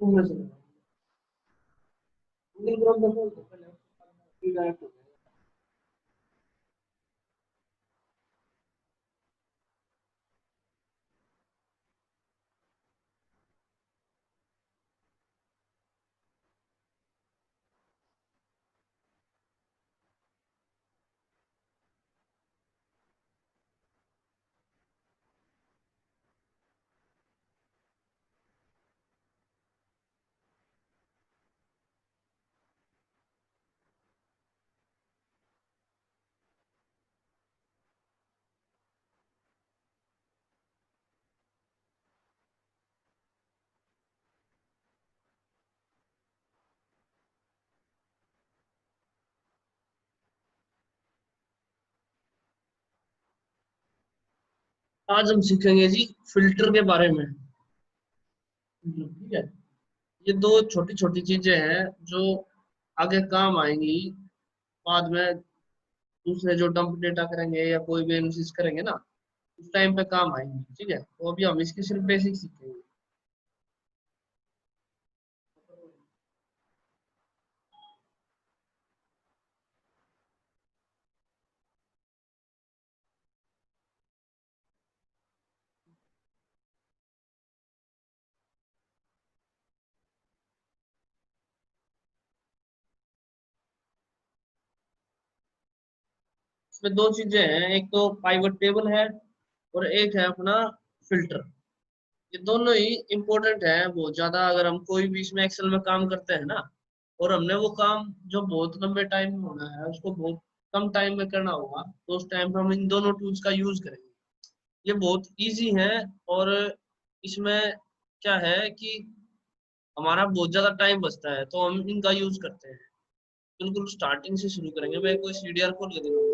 उनमें से Google Chrome में खोल दो पहले, डायरेक्ट हो जाएगा। आज हम सीखेंगे जी फिल्टर के बारे में। ठीक है, ये दो छोटी छोटी चीजें हैं जो आगे काम आएंगी बाद में। दूसरे जो डंप डेटा करेंगे या कोई भी एनालिसिस करेंगे ना, उस टाइम पे काम आएंगी। ठीक है, तो अभी हम इसकी सिर्फ बेसिक सीखेंगे। इसमें दो चीजें हैं, एक तो पाइवट टेबल है और एक है अपना फिल्टर। ये दोनों ही इम्पोर्टेंट है बहुत ज्यादा। अगर हम कोई भी इसमें एक्सेल में काम करते हैं ना, और हमने वो काम जो बहुत लंबे टाइम में होना है उसको बहुत कम टाइम में करना होगा, तो उस टाइम पे हम इन दोनों टूल्स का यूज करेंगे। ये बहुत इजी है, और इसमें क्या है कि हमारा बहुत ज्यादा टाइम बचता है, तो हम इनका यूज करते हैं। बिल्कुल स्टार्टिंग से शुरू करेंगे। मैं कोई सीडीआर खोल के दिखाऊंगा।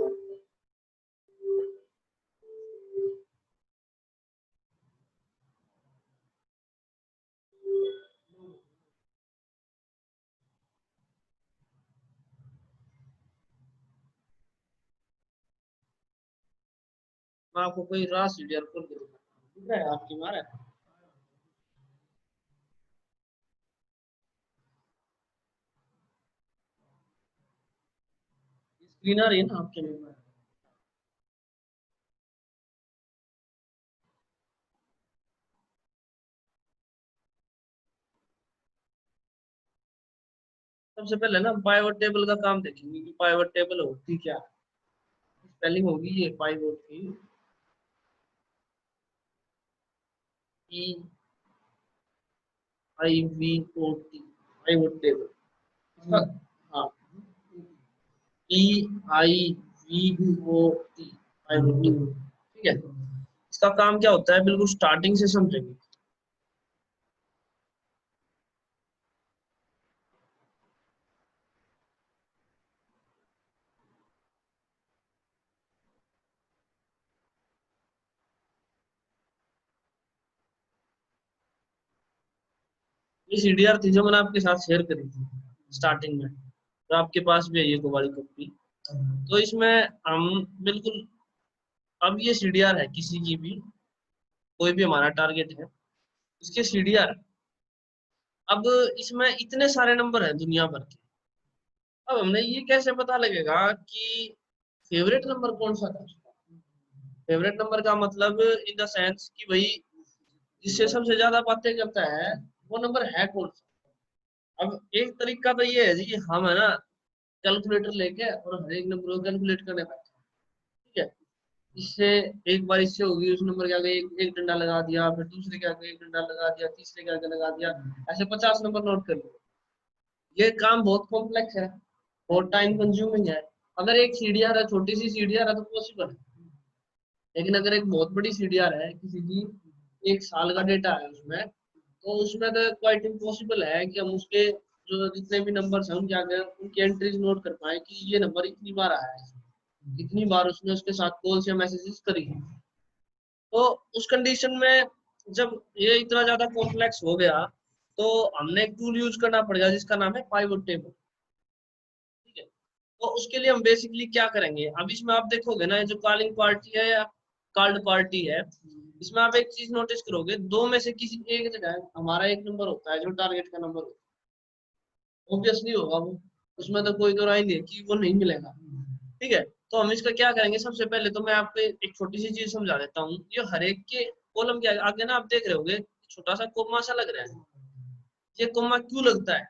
मैं आपको कोई राह सीडीआर खोल के दिखाऊंगा। ठीक है, आपकी मार है। स्क्रीन आ रही है ना आपके में? सबसे पहले ना पाइवट टेबल का काम देखेंगे कि पाइवट टेबल होती क्या है। स्पेलिंग होगी ये पाइवट की, E I V O T, pivot table. इसका हाँ, E I V O T, pivot table. ठीक है, इसका काम क्या होता है बिल्कुल स्टार्टिंग से समझेंगे। ये सीडीआर थी जो मैंने आपके साथ शेयर करी थी स्टार्टिंग में, तो आपके पास भी है ये वाली कॉपी। तो इसमें हम बिल्कुल, अब ये सीडीआर है किसी की भी, कोई भी हमारा टारगेट है, इसके सीडीआर। अब इसमें इतने सारे नंबर हैं दुनिया भर के। अब हमने ये कैसे पता लगेगा कि फेवरेट नंबर कौन सा था। फेवरेट नंबर का मतलब इन द सेंस कि भाई जिससे सबसे ज्यादा बातें करता है वो नंबर है कौन सा। अब एक तरीका तो ये है जी कि हम है ना कैलकुलेटर लेके और हर एक नंबर को कैलकुलेट करने बैठे हैं। ठीक है, इससे एक बार इससे होगी, उस नंबर के आगे एक डंडा लगा दिया, फिर दूसरे के आगे एक डंडा लगा दिया, तीसरे के आगे लगा दिया, ऐसे 50 नंबर नोट कर लिए। ये काम बहुत कॉम्प्लेक्स है, बहुत टाइम कंज्यूमिंग है। अगर एक सीडीआर है, छोटी सी सीडीआर है तो पॉसिबल है। लेकिन अगर एक बहुत बड़ी सीडीआर है किसी की, एक साल का डेटा है उसमें, तो उसमें तो क्वाइट इम्पॉसिबल है कि हम उसके जो जितने भी नंबर्स हैं उनके आगे उनकी एंट्रीज नोट कर पाए कि ये नंबर इतनी बार आया है, इतनी बार उसने उसके साथ कॉल्स या मैसेजेस करी है। तो उस कंडीशन में जब ये इतना ज्यादा कॉम्प्लेक्स हो गया, तो हमने एक टूल यूज करना पड़ेगा जिसका नाम है पाइवट टेबल। ठीक है, तो उसके लिए हम बेसिकली क्या करेंगे, अब इसमें आप देखोगे ना, ये जो कॉलिंग पार्टी है या कॉल्ड पार्टी है, इसमें आप एक चीज नोटिस करोगे, दो में से किसी एक जगह हमारा एक नंबर होता है जो टारगेट का नंबर होता है, ऑब्वियसली होगा वो, उसमें तो कोई दो राय नहीं है कि वो नहीं मिलेगा। ठीक है, तो हम इसका क्या करेंगे, सबसे पहले तो मैं आपको एक छोटी सी चीज समझा देता हूँ। ये हर एक के कॉलम के आगे ना आप देख रहे होगे छोटा सा कोमा सा लग रहा है। ये कोमा क्यों लगता है,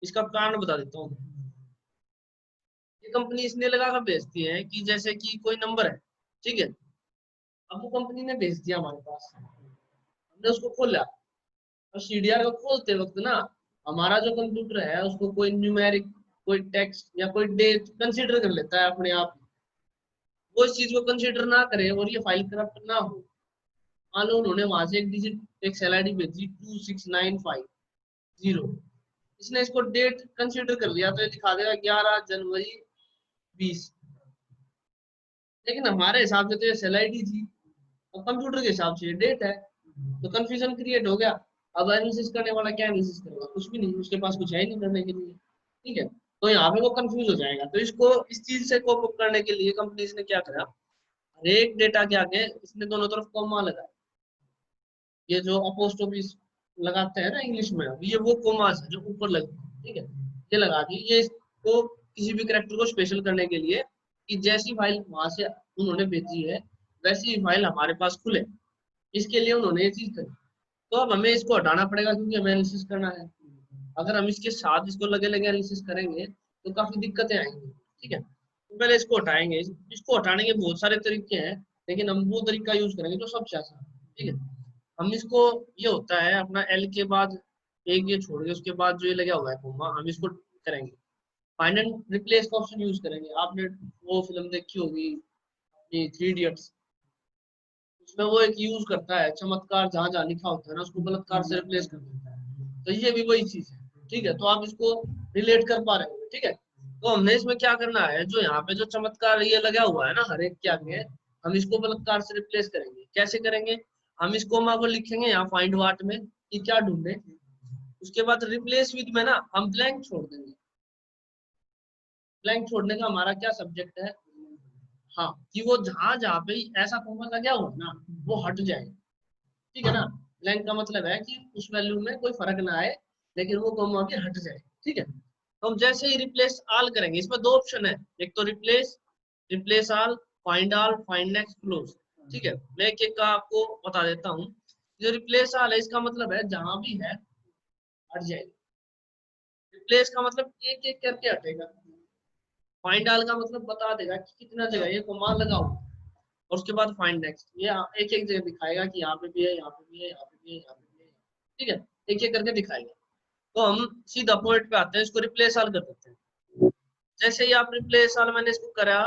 इसका कारण बता देता हूँ। ये कंपनी इसलिए लगा कर भेजती है कि जैसे कि कोई नंबर है, ठीक है, अब वो कंपनी ने भेज दिया हमारे पास, हमने उसको खोला, और सीडीआर को खोलते वक्त ना हमारा जो कंप्यूटर है उसको कोई न्यूमेरिक, कोई टेक्स्ट या कोई डेट कंसीडर कर लेता है अपने आप। वो इस चीज को कंसीडर ना करे और ये फाइल करप्ट ना हो। मान लो उन्होंने वहां से एक डिजिट, एक सेल आई डी भेजी 26950, इसने इसको डेट कंसीडर कर लिया तो ये दिखा देगा 11 जनवरी 20। लेकिन हमारे हिसाब से तो ये सेल आई डी थी और कंप्यूटर के हिसाब से ये डेट है, तो कंफ्यूजन क्रिएट हो गया। अब एनालिसिस करने वाला क्या एनालिसिस करेगा, कुछ भी नहीं, उसके पास कुछ है ही नहीं करने के लिए। ठीक है, तो यहाँ पे वो कंफ्यूज हो जाएगा। तो इसको इस चीज से कोप अप करने के लिए कंपनीज ने क्या करा, हर एक डेटा के आगे इसने दोनों तरफ कॉमा लगाया। ये जो अपोस्ट्रोफिस लगाते हैं ना इंग्लिश में, ये वो कोमास है जो ऊपर लगते हैं। ठीक है, ये लगा दी, ये इसको किसी भी करेक्टर को स्पेशल करने के लिए कि जैसी फाइल वहां से उन्होंने भेजी है वैसी ही फाइल हमारे पास खुले, इसके लिए उन्होंने ये चीज करी। तो अब हमें इसको हटाना पड़ेगा क्योंकि हमें एनालिसिस करना है। अगर हम इसके साथ इसको लगे लगे एनालिसिस करेंगे तो काफी दिक्कतें आएंगी। ठीक है, तो पहले इसको हटाएंगे। इसको हटाने के बहुत सारे तरीके हैं, लेकिन हम वो तरीका यूज करेंगे जो सबसे आसान है। ठीक है, हम इसको, ये होता है अपना एल के बाद एक ये छोड़ के उसके बाद जो ये लगा हुआ है कोमा, हम इसको करेंगे फाइंड एंड रिप्लेस का ऑप्शन यूज करेंगे। आपने वो फिल्म देखी होगी ये 3 इडियट्स, उसमें वो एक यूज करता है चमत्कार, जहां जहां लिखा होता है ना उसको बलात्कार से रिप्लेस कर देता है। तो ये भी वही चीज है। ठीक है, तो आप इसको रिलेट कर पा रहे हो। ठीक है, तो हमने इसमें क्या करना है, जो यहाँ पे जो चमत्कार ये लगा हुआ है ना हर एक के आगे, हम इसको बलात्कार से रिप्लेस करेंगे। कैसे करेंगे, हम इस कोमा को लिखेंगे यहाँ फाइंड वाट में कि क्या ढूंढे, उसके बाद रिप्लेस विद में ना हम ब्लैंक छोड़ देंगे। ब्लैंक छोड़ने का हमारा क्या सब्जेक्ट है, हाँ, कि वो जहां जहां पे ऐसा कोमा लगा हुआ है ना वो हट जाए। ठीक है ना, ब्लैंक का मतलब है कि उस वैल्यू में कोई फर्क ना आए, लेकिन वो कोमा भी हट जाए। ठीक है, तो हम जैसे ही रिप्लेस ऑल करेंगे, इसमें दो ऑप्शन है, एक तो replace, replace all, find next, close. ठीक है, मैं एक एक का आपको बता देता हूँ। जो रिप्लेस ऑल है इसका मतलब है जहां भी है हट जाएगा। रिप्लेस का मतलब एक एक करके हटेगा। फाइंड ऑल का मतलब बता देगा कि कितना जगह ये कोमा लगाओ, और उसके बाद फाइंड नेक्स्ट, ये एक एक जगह दिखाएगा कि यहाँ पे भी है, यहाँ पे भी है, यहाँ पे भी है, यहाँ पे भी है। ठीक है, एक एक करके दिखाएगा। तो हम सीधा पॉइंट पे आते हैं, इसको रिप्लेस ऑल कर देते हैं। जैसे ही आप रिप्लेस ऑल मैंने इसको करा,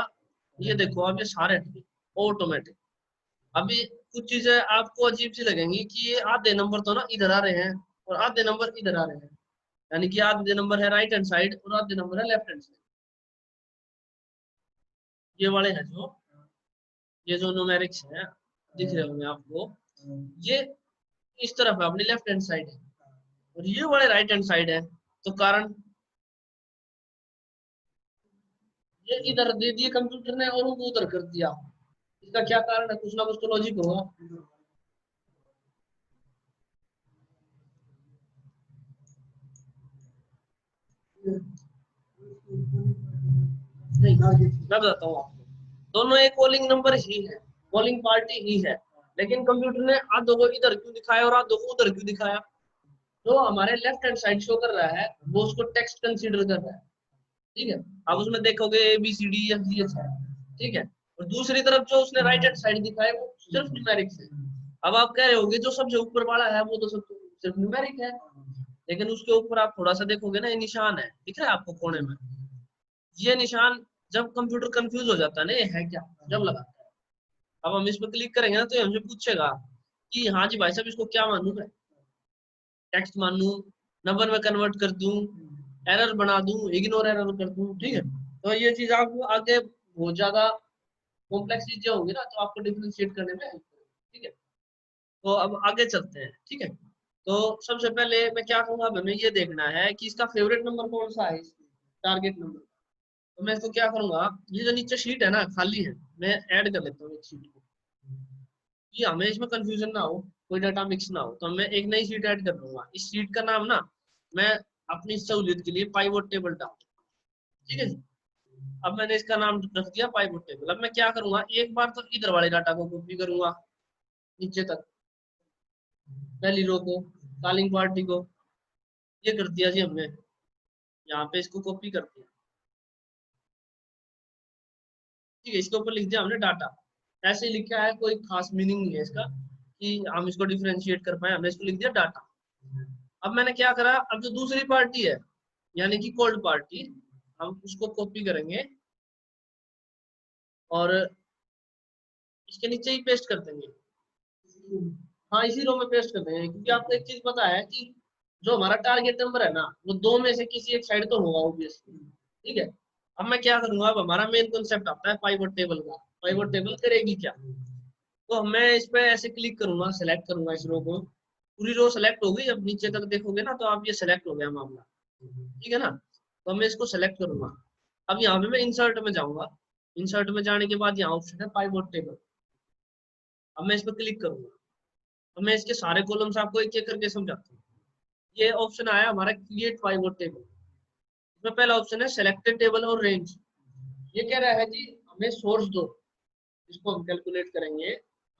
ये देखो अब ये सारे हट गए ऑटोमेटिक। अभी कुछ चीजें आपको अजीब सी लगेंगी कि ये आधे नंबर तो ना इधर आ रहे हैं और आधे नंबर इधर आ रहे हैं, यानी कि आधे नंबर है राइट हैंड साइड और आधे नंबर है लेफ्ट हैंड साइड। ये वाले हैं जो, ये जो न्यूमेरिक्स है दिख रहे होंगे आपको, ये इस तरफ है अपनी लेफ्ट हैंड साइड है और ये वाले राइट हैंड साइड है। तो कारण ये इधर दे दिए कंप्यूटर ने और उनको उधर कर दिया, इसका क्या कारण है, कुछ ना कुछ तो लॉजिक होगा। नहीं, मैं बताता हूँ आपको, दोनों एक कॉलिंग नंबर ही है, कॉलिंग पार्टी ही है, लेकिन कंप्यूटर ने आधो को इधर क्यों दिखाया और आधो को उधर क्यों दिखाया। जो हमारे लेफ्ट हैंड साइड शो कर रहा है वो उसको टेक्स्ट कंसीडर कर रहा है। ठीक है, आप उसमें देखोगे ABCDEFGH है। ठीक है, और दूसरी तरफ जो उसने राइट हैंड साइड दिखाया वो सिर्फ न्यूमेरिक्स है। अब आप कह रहे होगे जो सबसे ऊपर वाला है वो तो सब सिर्फ न्यूमेरिक है, लेकिन उसके ऊपर आप थोड़ा सा देखोगे ना, ये निशान है दिख रहा है आपको कोने में, ये निशान जब कंप्यूटर कंफ्यूज हो जाता है ना ये है क्या, जब लगाता है। अब हम इस पर क्लिक करेंगे ना तो ये हमसे पूछेगा कि हाँ जी भाई साहब इसको क्या मानूं मैं, टेक्स्ट मानूं, नंबर में कन्वर्ट कर दूं, एरर बना दूं, इग्नोर एरर कर दूं। ठीक है, तो ये चीज आपको आगे बहुत ज्यादा कॉम्प्लेक्स चीजें होंगी ना तो आपको डिफरेंशिएट करने में help करेगी। ठीक है, तो अब आगे चलते हैं। ठीक है, तो सबसे पहले मैं क्या कहूंगा, हमें ये देखना है कि इसका फेवरेट नंबर कौन सा है, टारगेट नंबर। तो मैं इसको क्या करूंगा, ये जो नीचे शीट है ना खाली है, मैं ऐड कर लेता हूँ एक शीट को। कि हमें इसमें कंफ्यूजन ना हो, कोई डाटा मिक्स ना हो, तो मैं एक नई शीट ऐड कर लूंगा। इस शीट का नाम ना मैं अपनी सहूलियत के लिए पाइवोट टेबल डाल, ठीक है जी। अब मैंने इसका नाम रख दिया पाइवोट टेबल। अब मैं क्या करूंगा, एक बार तो इधर वाले डाटा को कॉपी करूंगा नीचे तक, पहली रो को, कॉलिंग पार्टी को, ये कर दिया जी हमने, यहाँ पे इसको कॉपी कर दिया, ठीक है। इसके ऊपर लिख दिया हमने डाटा, ऐसे लिखा है, कोई खास मीनिंग नहीं है इसका कि हम इसको डिफरेंशिएट कर पाए, हमने इसको लिख दिया डाटा। अब मैंने क्या करा, अब जो दूसरी पार्टी है यानी कि कोल्ड पार्टी, हम उसको कॉपी करेंगे और इसके नीचे ही पेस्ट कर देंगे। हाँ, इसी रो में पेस्ट कर देंगे, क्योंकि आपको एक चीज पता है कि जो हमारा टारगेट नंबर है ना, वो दो में से किसी एक साइड तो होगा ऑब्वियसली, ठीक है। अब मैं क्या करूंगा, अब हमारा मेन कॉन्सेप्ट आता है पाइवोट टेबल का। पाइवोट टेबल करेगी क्या, तो मैं इस पे ऐसे क्लिक करूंगा, सेलेक्ट करूंगा इस रो को, पूरी रो सेलेक्ट हो गई। अब नीचे तक देखोगे ना, तो आप ये सेलेक्ट हो गया मामला, ठीक है ना। तो मैं इसको सेलेक्ट करूंगा। अब यहाँ पे मैं इंसर्ट में जाऊंगा, इंसर्ट में जाने के बाद यहाँ ऑप्शन है पाइवोट टेबल। अब मैं इस पर क्लिक करूंगा। अब मैं इसके सारे कॉलम्स आपको एक एक करके समझाता हूँ। ये ऑप्शन आया हमारा क्रिएट पाइवोट टेबल। इसमें पहला ऑप्शन है सेलेक्टेड टेबल और रेंज। ये कह रहा है जी हमें सोर्स दो, इसको हम कैलकुलेट करेंगे।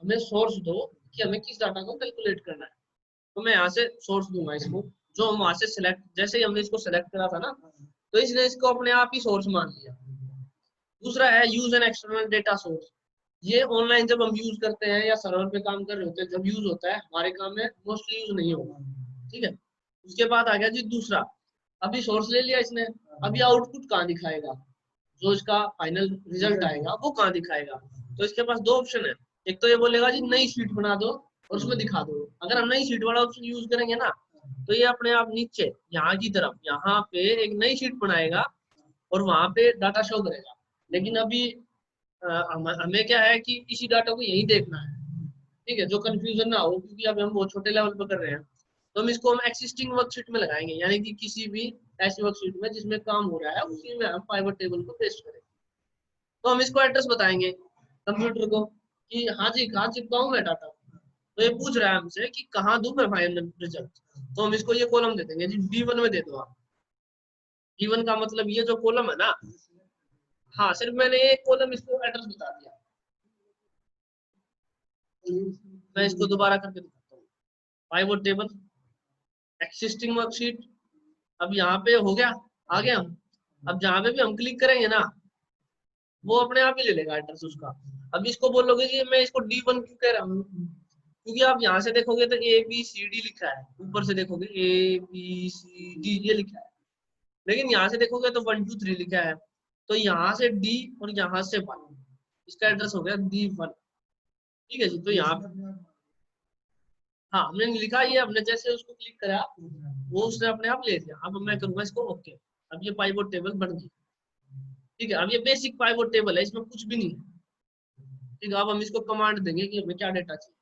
हमें सोर्स दो कि हमें किस डाटा को कैलकुलेट करना है। तो मैं यहाँ से सोर्स दूंगा इसको, जो हम वहां से सिलेक्ट, जैसे ही हमने इसको सिलेक्ट करा था ना, तो इसने इसको अपने आप ही सोर्स मान लिया। दूसरा है use an external data source. ये ऑनलाइन जब हम यूज करते हैं या सर्वर पे काम कर रहे होते हैं, जब यूज होता है हमारे काम में, मोस्टली यूज नहीं होगा, ठीक है। उसके बाद आ गया जी दूसरा, अभी सोर्स ले लिया इसने, अभी आउटपुट कहाँ दिखाएगा, जो इसका फाइनल रिजल्ट आएगा वो कहाँ दिखाएगा। तो इसके पास दो ऑप्शन है, एक तो ये बोलेगा जी नई शीट बना दो और उसमें दिखा दो। अगर हम नई शीट वाला ऑप्शन यूज करेंगे ना, तो ये अपने आप नीचे यहाँ की तरफ, यहाँ पे एक नई शीट बनाएगा और वहां पे डाटा शो करेगा। लेकिन अभी हमें क्या है कि इसी डाटा को यही देखना है, ठीक है, जो कंफ्यूजन ना हो, क्योंकि अभी हम बहुत छोटे लेवल पर कर रहे हैं। तो हम इसको हम एक्सिस्टिंग वर्कशीट में लगाएंगे, यानी कि किसी भी ऐसी वर्कशीट में जिसमें काम हो रहा है, उसी में हम पाइवट टेबल को पेस्ट करेंगे। तो हम इसको एड्रेस बताएंगे कंप्यूटर को कि हाँ जी कहाँ चिपकाऊं मैं डाटा। तो ये पूछ रहा है हमसे कि कहाँ दूं मैं फाइनल रिजल्ट। तो हम इसको ये कॉलम दे देंगे जी, D1 में दे दो आप। D1 का मतलब ये जो कॉलम है ना, हाँ, सिर्फ मैंने एक कॉलम इसको एड्रेस बता दिया। मैं इसको दोबारा करके दिखाता हूँ। पाइवट टेबल, एक्सिस्टिंग वर्कशीट, अब यहाँ पे हो गया, आ गए हम। अब जहाँ पे भी हम क्लिक करेंगे ना, वो अपने आप ही ले लेगा एड्रेस उसका। अब इसको बोलोगे कि मैं इसको D1 क्यों कह रहा हूँ, क्योंकि आप यहाँ से देखोगे तो ABCD लिखा है, ऊपर से देखोगे ABCD ये लिखा है, लेकिन यहाँ से देखोगे तो 1 2 3 लिखा है। तो यहाँ से D और यहाँ से 1, इसका एड्रेस हो गया D1, ठीक है जी। तो यहाँ, हाँ, हमने लिखा, ये हमने जैसे उसको क्लिक करा, वो उसने अपने आप ले लिया। अब मैं करूंगा इसको ओके। अब ये पाइवोट टेबल बन गई, ठीक है। अब ये बेसिक पाइवोट टेबल है, इसमें कुछ भी नहीं है, ठीक है। अब हम इसको कमांड देंगे कि हमें क्या डेटा चाहिए।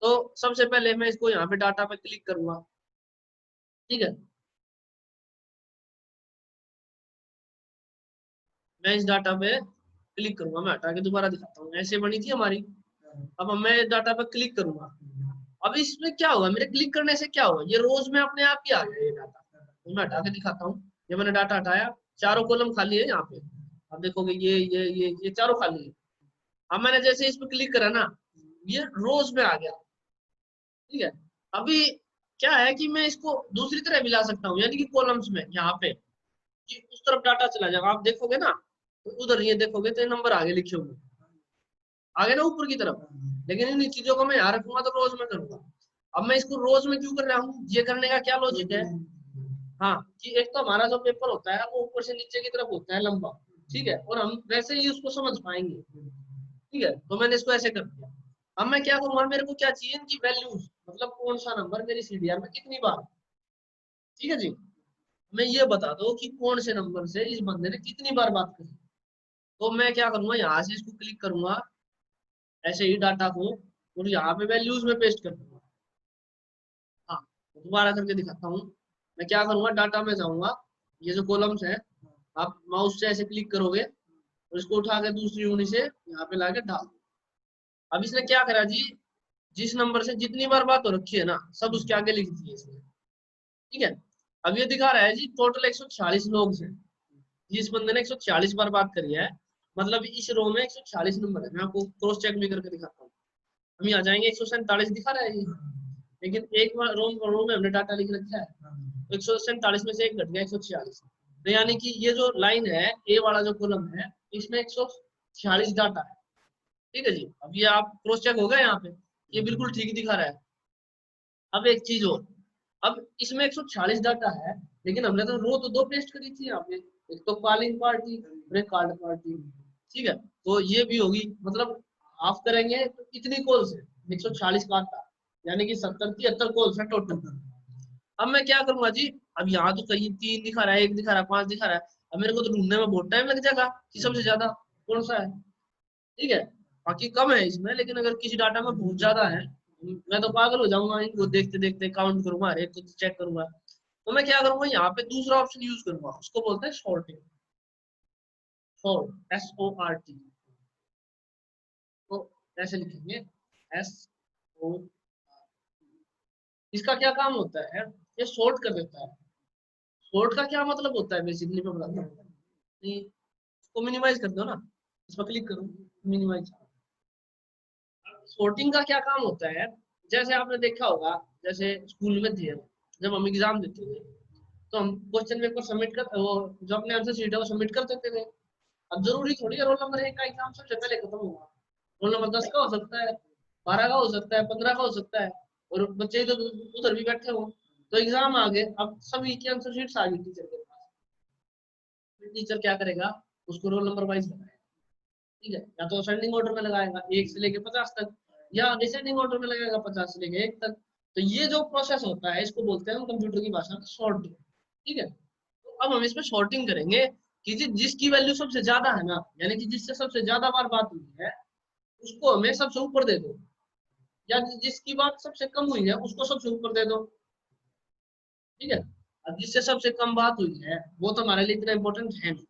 तो सबसे पहले मैं इसको यहाँ पे डाटा पे क्लिक करूंगा, ठीक है। मैं इस डाटा पे क्लिक करूंगा, मैं हटा के दोबारा दिखाता हूँ, ऐसे बनी थी हमारी। अब मैं डाटा पे क्लिक करूंगा। अब इसमें क्या होगा, मेरे क्लिक करने से क्या होगा, ये रोज में अपने आप ही आ गया ये डाटा। तो मैं हटा के दिखाता हूँ, ये मैंने डाटा हटाया, चारों कॉलम खाली है यहाँ पे। अब देखोगे ये चारों खाली है। अब मैंने जैसे इस पे क्लिक करा ना, ये रोज में आ गया, ठीक है। अभी क्या है कि मैं इसको दूसरी तरह भी ला सकता हूँ, यानी कि कॉलम्स में यहाँ पे कि उस तरफ डाटा चला जाएगा। आप देखोगे ना, तो उधर ये देखोगे तो ये नंबर आगे लिखे होंगे, आगे ना ऊपर की तरफ। लेकिन इन चीजों को मैं यहाँ रखूंगा तो रोज में करूंगा। अब मैं इसको रोज में क्यों कर रहा हूँ, ये करने का क्या लॉजिक है, हाँ, कि एक तो हमारा जो पेपर होता है वो ऊपर से नीचे की तरफ होता है लंबा, ठीक है, और हम वैसे ही उसको समझ पाएंगे, ठीक है। तो मैंने इसको ऐसे कर दिया। अब मैं क्या करूंगा, मेरे को क्या चाहिए इनकी वैल्यूज, मतलब कौन सा नंबर मेरी CDR में कितनी बार, ठीक है जी। मैं ये बता दो कि कौन से नंबर से इस बंदे ने कितनी बार बात करी। तो मैं क्या करूंगा, यहाँ से इसको क्लिक करूंगा, ऐसे ही डाटा को, और यहाँ पे वैल्यूज में पेस्ट कर दूंगा। हाँ, तो दोबारा करके दिखाता हूँ। मैं क्या करूंगा, डाटा में जाऊंगा, ये जो कॉलम्स है, आप माउस से ऐसे क्लिक करोगे और इसको उठा के दूसरी यूनि से यहाँ पे लाके डाल। अब इसने क्या करा जी, जिस नंबर से जितनी बार बात हो रखी है ना, सब उसके आगे लिख दिए इसने। ठीक है, अब ये दिखा रहा है जी टोटल 146 लोग हैं। जिस बंदे ने 146 बार बात करी है, मतलब इस रो में 146 नंबर है। मैं आपको क्रॉस चेक भी करके दिखाता हूँ। हम यहाँ जाएंगे, 147 दिखा रहा है ये, लेकिन एक रो में हमने डाटा लिख रखा है, 147 में से एक घट गया 146। तो यानी कि ये जो लाइन है, ए वाला जो कॉलम है, इसमें 146 डाटा है। ठीक है जी, अब ये आप क्रॉस चेक हो गया यहाँ पे, ये बिल्कुल ठीक दिखा रहा है। अब एक चीज और, अब इसमें 146 डाटा है, लेकिन हमने तो रो तो दो पेस्ट करी थी यहाँ पे, एक तो कॉलिंग पार्टी और एक कार्ड पार्टी। ठीक है, तो ये भी होगी, मतलब हाफ करेंगे तो कितनी कॉल्स है, 146 का आता, यानी कि 70-73 कॉल्स है टोटल। अब मैं क्या करूंगा जी, अब यहाँ तो कहीं 3 दिखा रहा है, 1 दिखा रहा है, 5 दिखा रहा है। अब मेरे को तो ढूंढने में बहुत टाइम लग जाएगा कि सबसे ज्यादा कौन सा है। ठीक है, बाकी कम है इसमें, लेकिन अगर किसी डाटा में बहुत ज्यादा है, मैं तो पागल हो जाऊंगा इनको देखते देखते, काउंट करूंगा, हर एक को चेक करूंगा। तो मैं क्या करूंगा, यहाँ पे दूसरा ऑप्शन यूज करूंगा, उसको बोलते हैं सॉर्टिंग। Sort, SORT। तो ऐसे लिखेंगे, SO। इसका क्या काम होता है, ये सॉर्ट कर देता है। सॉर्ट का क्या मतलब होता है बेसिकली मैं बताता हूँ। इसको मिनिमाइज कर दो ना, इस पर क्लिक करो, मिनिमाइज। सॉर्टिंग का क्या काम होता है, जैसे आपने देखा होगा, जैसे स्कूल में थे, जब हम एग्जाम देते थे, तो हम क्वेश्चन पेपर सबमिट कर, वो जो अपने आंसर शीट है वो सबमिट कर देते थे। अब जरूरी थोड़ी है रोल नंबर 1 का एग्जाम सबसे पहले खत्म होगा। रोल नंबर 10 का हो सकता है, 12 का हो सकता है, 15 का हो सकता है, और बच्चे तो उधर भी बैठे हो। तो एग्जाम आ गए, अब सभी की आंसर शीट आ गई टीचर के पास। टीचर क्या करेगा, उसको रोल नंबर वाइज लगाएगा। ठीक है, या तो असेंडिंग ऑर्डर में लगाएगा 1 से लेके 50 तक, या डिसेंडिंग ऑर्डर में लगाएगा 50 से लेके 1 तक। तो ये जो प्रोसेस होता है, इसको बोलते हैं हम कंप्यूटर की भाषा में सॉर्टिंग। ठीक है, तो अब हम इसमें सॉर्टिंग करेंगे कि जिसकी वैल्यू सबसे ज्यादा है ना, यानी कि जिससे सबसे ज्यादा बार बात हुई है, उसको हमें सबसे ऊपर दे दो, या जिसकी बात सबसे कम हुई है उसको सबसे ऊपर दे दो। ठीक है, अब जिससे सबसे कम बात हुई है वो तो हमारे लिए इतना इंपॉर्टेंट है नहीं,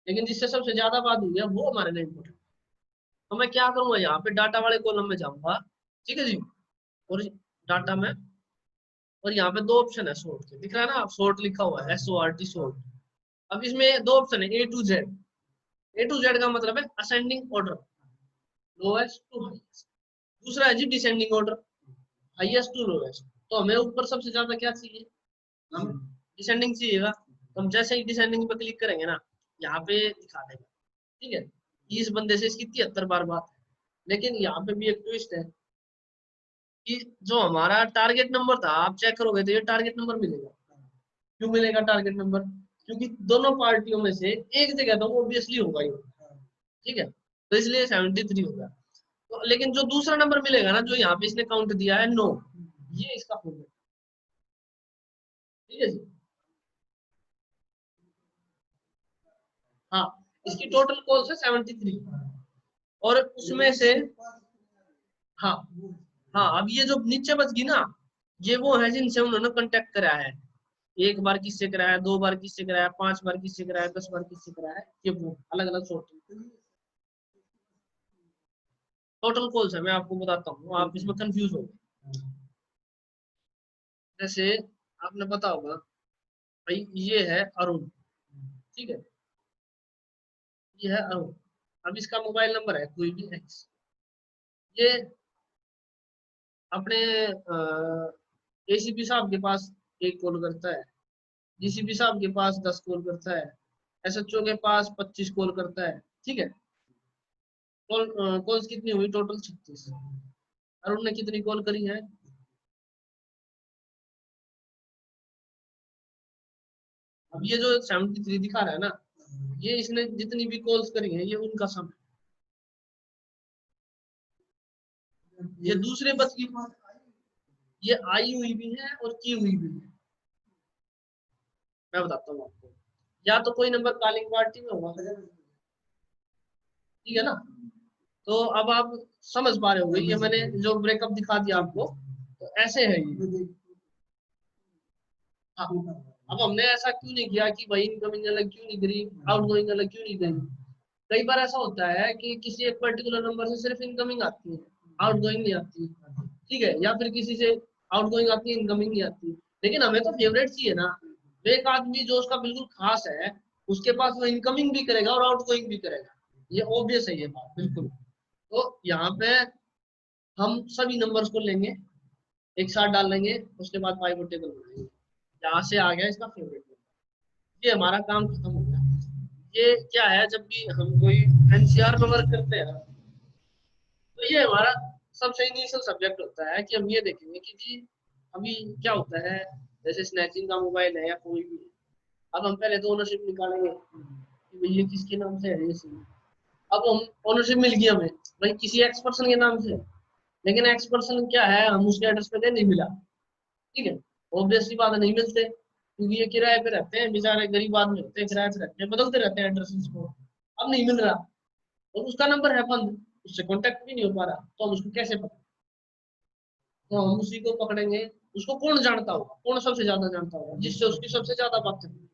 लेकिन जिससे सबसे ज्यादा बात हुई है वो हमारे लिए इंपॉर्टेंट। तो मैं क्या करूंगा, यहाँ पे डाटा वाले कॉलम में जाऊंगा। ठीक है जी, और डाटा में, और यहाँ पे दो ऑप्शन है सॉर्ट के, दिख रहा है ना, सॉर्ट लिखा हुआ है, SORT सॉर्ट। अब इसमें दो ऑप्शन है, A to Z। A to Z का मतलब है ascending order, lowest to highest. दूसरा है जी descending order, highest to lowest. तो हमें ऊपर सबसे ज्यादा क्या चाहिए, हम डिसेंडिंग चाहिएगा। तो हम जैसे ही डिसेंडिंग पे क्लिक करेंगे ना, यहाँ पे दिखा देगा। ठीक है, इस बंदे से इसकी 73 बार बात है। लेकिन यहाँ पे भी एक ट्विस्ट है कि जो हमारा टारगेट नंबर था, आप चेक करोगे तो ये टारगेट नंबर मिलेगा। क्यों मिलेगा टारगेट नंबर, क्योंकि दोनों पार्टियों में से एक जगह तो ऑब्वियसली होगा ही। ठीक है, तो इसलिए 73 होगा। तो लेकिन जो दूसरा नंबर मिलेगा ना, जो यहाँ पे इसने काउंट दिया है 9, ये इसका फॉर्मेट। ठीक है जी, हाँ, इसकी टोटल कॉल्स है 73, और उसमें से, हाँ हाँ, अब ये जो नीचे बच गई ना, ये वो है जिनसे उन्होंने कांटेक्ट करा है। एक बार किससे कराया, 2 बार किससे कराया, 5 बार किससे कराया, 10 बार किससे कराया, ये वो अलग अलग सॉर्ट टोटल कॉल्स है। मैं आपको बताता हूँ, आप इसमें कंफ्यूज हो। जैसे आपने पता होगा भाई, ये है अरुण। ठीक है, ये है अरुण। अब इसका मोबाइल नंबर है कोई भी X। ये अपने ACP साहब के पास एक कॉल करता है, DCP साहब के पास 10 कॉल करता है, SHO के पास 25 कॉल करता है। ठीक है, कॉल्स कितनी हुई टोटल, 36। अरुण ने कितनी कॉल करी है, अब ये जो 73 दिखा रहा है ना, ये इसने जितनी भी कॉल्स करी है, ये उनका सम है। ये दूसरे बस की, ये आई हुई भी है और की हुई भी है। मैं बताता हूँ आपको, या तो कोई नंबर कॉलिंग पार्टी में होगा। ठीक है ना, तो अब आप समझ पा रहे होंगे, ये मैंने जो ब्रेकअप दिखा दिया आपको, तो ऐसे है ये। हाँ, अब हमने ऐसा क्यों नहीं किया कि भाई इनकमिंग अलग क्यों नहीं करी, आउटगोइंग अलग क्यों नहीं करी। कई बार ऐसा होता है कि किसी एक पर्टिकुलर नंबर से सिर्फ इनकमिंग आती है, आउटगोइंग नहीं आती। ठीक है, या फिर किसी से आउटगोइंग आती है, इनकमिंग नहीं आती, लेकिन हमें तो फेवरेट चाहिए ना। एक आदमी जो उसका बिल्कुल खास है, उसके पास वो इनकमिंग भी करेगा और आउटगोइंग भी करेगा, ये ऑब्वियस है ये बात बिल्कुल। तो यहाँ पे हम सभी नंबर्स को लेंगे, एक साथ डाल लेंगे, उसके बाद पाइवट टेबल बनाएंगे। यहाँ से आ गया इसका फेवरेट नंबर, ये हमारा काम खत्म हो गया। ये क्या है, जब भी हम कोई एनसीआर में वर्क करते हैं, तो ये हमारा सबसे इनिशियल सब्जेक्ट होता है कि हम ये देखेंगे कि जी अभी क्या होता है, जैसे स्नैचिंग का मोबाइल है या कोई भी है। अब हम पहले तो ओनरशिप निकालेंगे कि भाई ये किसके नाम से है ये सिम। अब हम ओनरशिप मिल गई हमें भाई किसी एक्स पर्सन के नाम से, लेकिन एक्स पर्सन क्या है, हम उसके एड्रेस पे थे, नहीं मिला। ठीक है, ऑब्वियसली बात है, नहीं मिलते, क्योंकि ये किराए पे रहते हैं, बेचारे गरीब आदमी होते हैं, किराए पे रहते हैं, बदलते रहते हैं एड्रेस को। अब नहीं मिल रहा और उसका नंबर है बंद, उससे कांटेक्ट भी नहीं हो पा रहा, तो हम उसको कैसे पकड़ें? तो हम उसी को पकड़ेंगे। उसको कौन जानता होगा, कौन सबसे ज्यादा जानता होगा, जिससे उसकी सबसे ज्यादा बातें होंगी।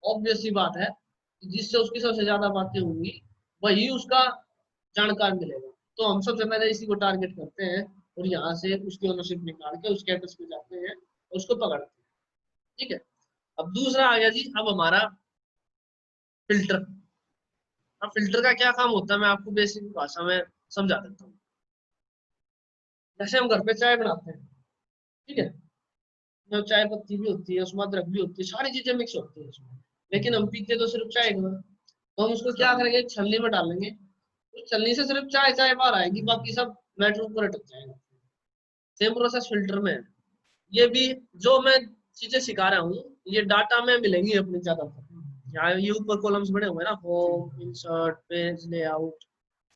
ऑब्वियस सी बात है कि जिससे उसकी सबसे ज्यादा बातें होंगी वही उसका जानकार मिलेगा। तो हम सबसे पहले इसी को टारगेट करते हैं और यहाँ से उसकी ओनरशिप निकाल के उसके एड्रेस पे जाते हैं और उसको पकड़ते हैं। ठीक है, अब दूसरा आ गया जी, अब हमारा फिल्टर। अब फिल्टर का क्या काम होता है, मैं आपको बेसिक भाषा में समझा देता हूँ। जैसे हम घर पे चाय बनाते हैं, ठीक है, जो चाय पत्ती भी होती है, उसमें अदरक भी होती है, सारी चीजें मिक्स होती है उसमें, लेकिन हम पीते तो सिर्फ चाय का। तो हम उसको क्या करेंगे, छलनी में डालेंगे, तो छलनी से सिर्फ चाय चाय बाहर आएगी, बाकी सब मैटर ऊपर अटक जाएगा। सेम प्रोसेस फिल्टर में है। ये भी जो मैं चीजें सिखा रहा हूँ, ये डाटा में मिलेंगी अपनी ज्यादातर। यहाँ ये ऊपर कॉलम्स बने हुए हैं ना, home, insert, page layout,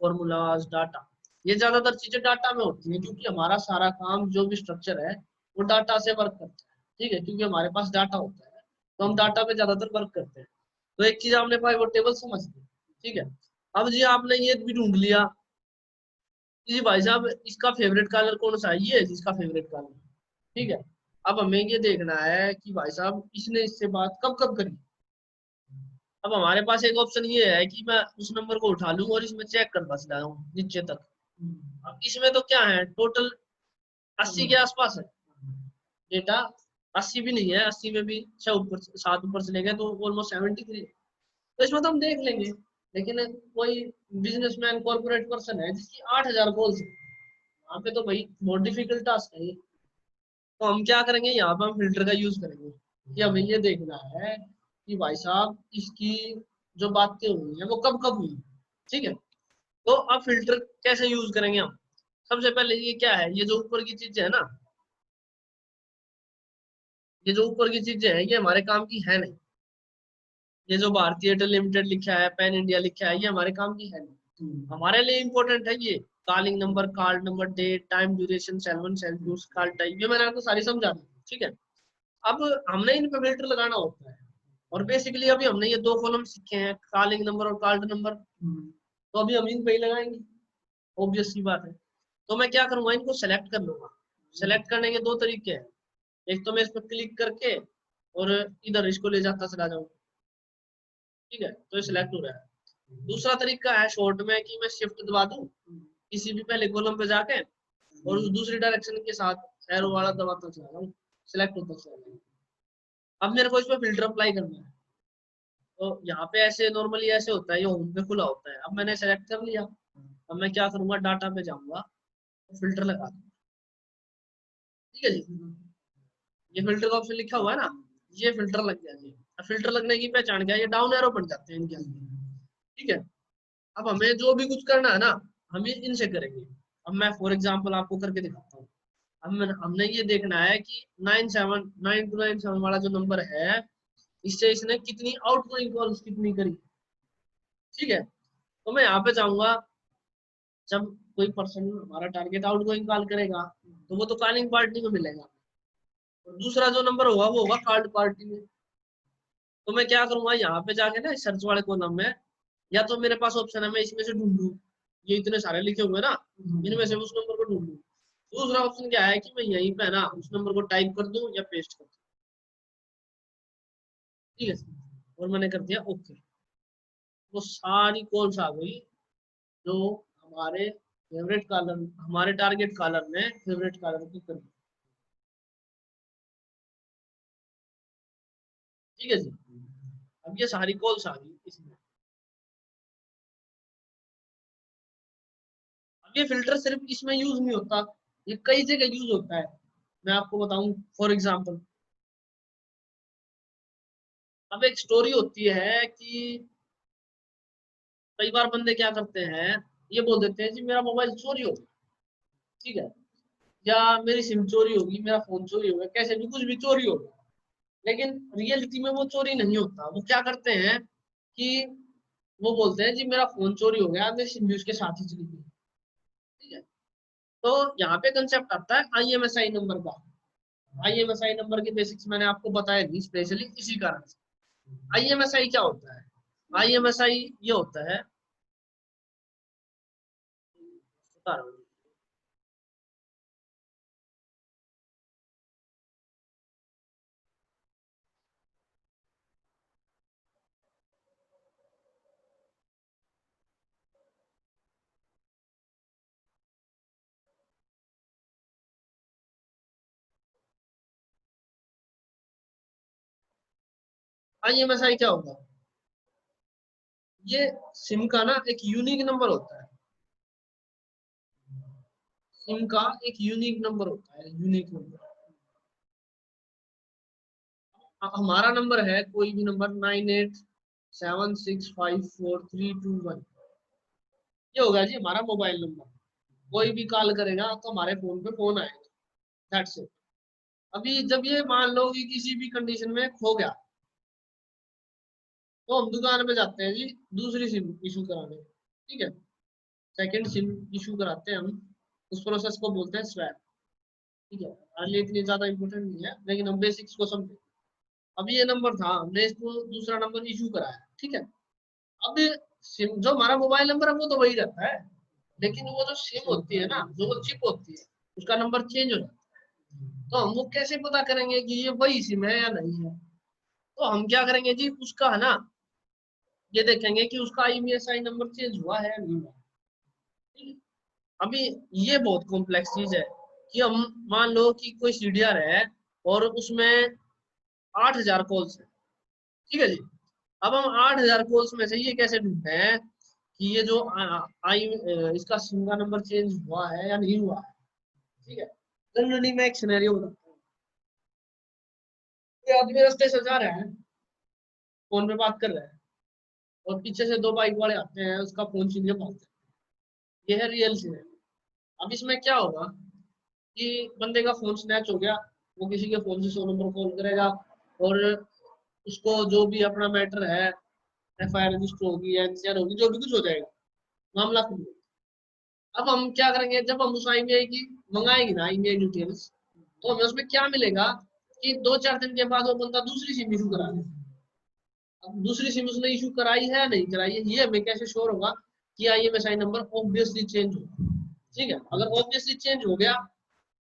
formulas, data, ये ज्यादातर चीजें डाटा में होती है, क्योंकि हमारा सारा काम जो भी स्ट्रक्चर है वो डाटा से वर्क करता है। ठीक है, क्योंकि हमारे पास डाटा होता है, तो हम डाटा पे ज्यादातर वर्क करते हैं। तो एक चीज आपने पाई वो टेबल समझ ली। ठीक है, अब जी आपने ये भी ढूंढ लिया कि जी भाई साहब इसका फेवरेट कलर कौन सा है, ये है जिसका फेवरेट कलर। ठीक है, अब हमें ये देखना है कि भाई साहब इसने इससे बात कब कब करी। अब हमारे पास एक ऑप्शन ये है कि मैं उस नंबर को उठा लूं और इसमें चेक करता चला जाऊं नीचे तक। अब इसमें तो क्या है, टोटल 80 के आसपास है डेटा। 80 भी नहीं है, 80 में भी 6 ऊपर 7 ऊपर से लेंगे तो ऑलमोस्ट 73। तो इसमें तो हम देख लेंगे, लेकिन कोई बिजनेसमैन कॉर्पोरेट पर्सन है जिसकी 8,000 कॉल्स है, वहां पे तो भाई बहुत डिफिकल्ट टास्क है ये। तो हम क्या करेंगे, यहाँ पे हम फिल्टर का यूज करेंगे कि हमें ये देखना है कि भाई साहब इसकी जो बातें हुई है वो कब कब हुई। ठीक है, तो अब फिल्टर कैसे यूज करेंगे हम। सबसे पहले ये क्या है, ये जो ऊपर की चीजें है ना, ये जो ऊपर की चीजें हैं ये हमारे काम की है नहीं। ये जो भारतीय एयरटेल लिमिटेड लिखा है, पैन इंडिया लिखा है, ये हमारे काम की है नहीं। हमारे लिए इंपॉर्टेंट है ये calling number, card number, date, time, duration, cell one, cell two, call type, ये मैंने आपको सारी समझा दी। ठीक है, अब हमने इन पे फिल्टर लगाना होता है। और बेसिकली अभी हमने ये 2 कॉलम सीखे हैं, कॉलिंग नंबर और कार्ड नंबर, तो अभी हम इन पे ही लगाएंगे, ऑब्वियस सी बात है। तो मैं क्या करूंगा, इनको सेलेक्ट कर लूंगा। सेलेक्ट करने के 2 तरीके हैं, एक तो मैं इस पर क्लिक करके और इधर इसको ले जाता चला जाऊंगा। ठीक है, तो ये सिलेक्ट हो रहा है। दूसरा तरीका है शॉर्ट में कि मैं शिफ्ट दबा दूं किसी भी पहले कॉलम पे जाके और उस दूसरी डायरेक्शन के साथ एरो वाला दबाता चला जाऊं, सिलेक्ट होता चला जाऊं। अब मेरे को इसमें फिल्टर अप्लाई करना है। तो यहाँ पे ऐसे नॉर्मली ऐसे होता है, ये होम पे खुला होता है। अब मैंने सेलेक्ट कर लिया, अब मैं क्या करूंगा, डाटा पे जाऊंगा, फिल्टर लगा दूंगा। ठीक है जी, ये फिल्टर का ऑप्शन लिखा हुआ है ना, ये फिल्टर लग गया जी। अब फिल्टर लगने की पहचान क्या है, ये डाउन एरो बन जाते हैं इनके अंदर। ठीक है, अब हमें जो भी कुछ करना है ना, हम ये इनसे करेंगे। अब मैं फॉर एग्जांपल आपको करके दिखाता हूँ। अब हमने ये देखना है कि 9297 वाला जो नंबर है, इससे इसने कितनी आउटगोइंग कॉल्स कितनी करी। ठीक है, तो मैं यहाँ पे जाऊंगा, जब कोई पर्सन हमारा टारगेट आउटगोइंग कॉल करेगा तो वो तो कॉलिंग पार्टी में मिलेगा, और दूसरा जो नंबर होगा वो होगा कार्ड पार्टी में। तो मैं क्या करूंगा, यहाँ पे जाके ना सर्च वाले कॉलम में, या तो मेरे पास ऑप्शन है मैं इसमें से ढूंढूं, ये इतने सारे लिखे हुए ना, इनमें से उस नंबर को ढूंढूं। दूसरा ऑप्शन क्या है कि मैं यहीं पे ना उस नंबर को टाइप कर दूं या पेस्ट कर दूं। ठीक है, और मैंने कर दिया ओके। वो सारी कॉल्स आ गई जो हमारे फेवरेट कॉलर, हमारे टारगेट कॉलर में फेवरेट कॉलर को कर, ठीक है जी। अब ये सारी कॉल्स आ गई इसमें। अब ये फिल्टर सिर्फ इसमें यूज नहीं होता, ये कई जगह यूज होता है। मैं आपको बताऊं, फॉर एग्जांपल, अब एक स्टोरी होती है कि कई बार बंदे क्या करते हैं, ये बोल देते हैं जी मेरा मोबाइल चोरी हो गया, ठीक है, या मेरी सिम चोरी होगी, मेरा फोन चोरी हो गया, कैसे भी कुछ भी चोरी हो गया। लेकिन रियलिटी में वो चोरी नहीं होता। वो क्या करते हैं कि वो बोलते हैं जी मेरा फोन चोरी हो गया, मेरी सिम भी उसके साथ ही चली गई, ठीक है। तो यहाँ पे कंसेप्ट आता है आईएमएसआई नंबर का। आईएमएसआई नंबर के बेसिक्स मैंने आपको बताया नहीं, स्पेशली इसी कारण से। आईएमएसआई क्या होता है? आईएमएसआई ये होता है, बता रहा हूँ। आईएमएसआई क्या होगा? ये सिम का ना एक यूनिक नंबर होता है। सिम का एक यूनिक नंबर होता है, यूनिक नंबर। हमारा नंबर है कोई भी नंबर 9876543221, ये होगा जी हमारा मोबाइल नंबर। कोई भी कॉल करेगा तो हमारे फोन पे फोन आएगा, दैट्स इट। अभी जब ये मान लो कि किसी भी कंडीशन में खो गया, तो हम दुकान पे जाते हैं जी दूसरी सिम इशू कराने, ठीक है, सेकंड सिम इशू कराते हैं हम। उस प्रोसेस को बोलते हैं स्वैप, ठीक है। हार्डली इतनी ज्यादा इंपॉर्टेंट नहीं है, लेकिन हम बेसिक्स को समझे। अब ये नंबर था, हमने इसको दूसरा नंबर इशू कराया, ठीक है। अब सिम जो हमारा मोबाइल नंबर है वो तो वही रहता है, लेकिन वो जो सिम होती है ना, जो वो चिप होती है, उसका नंबर चेंज हो जाता है। तो हम वो कैसे पता करेंगे कि ये वही सिम है या नहीं है? तो हम क्या करेंगे जी, उसका है ना, ये देखेंगे कि उसका आईएमईआई नंबर चेंज हुआ है या नहीं हुआ, ठीक है। अभी ये बहुत कॉम्प्लेक्स चीज है कि हम मान लो कि कोई सीडीआर है और उसमें 8,000 कॉल्स है, ठीक है जी। अब हम 8,000 कॉल्स में से ये कैसे ढूंढते हैं कि ये जो आई इसका सिम का नंबर चेंज हुआ है या नहीं हुआ है, ठीक है। जनरली मैं एक सिनेरियो बताता हूँ। कोई आदमी रास्ते से जा रहा है, फोन पे बात कर रहा है, और पीछे से दो बाइक वाले आते हैं, उसका फोन छीन के भागते हैं। ये है रियल सिनेरियो। अब इसमें क्या होगा कि बंदे का फोन स्नैच हो गया, वो किसी के फोन से 100 नंबर कॉल करेगा, और उसको जो भी अपना मैटर है, एफआईआर रजिस्टर होगी, एनसीआर होगी, जो भी कुछ हो जाएगा, मामला खुल गया। अब हम क्या करेंगे, जब हम उस आईबीआई की मंगाएंगे ना आईबीआई डिटेल्स, तो हमें उसमें क्या मिलेगा कि 2-4 दिन के बाद वो बंदा दूसरी सिम इशू करा ले। अब दूसरी सिम उसने इशू कराई है नहीं कराई है, ये हमें कैसे श्योर होगा? कि आईएमएसआई नंबर ऑब्वियसली चेंज हो, ठीक है। अगर ऑब्वियसली चेंज हो गया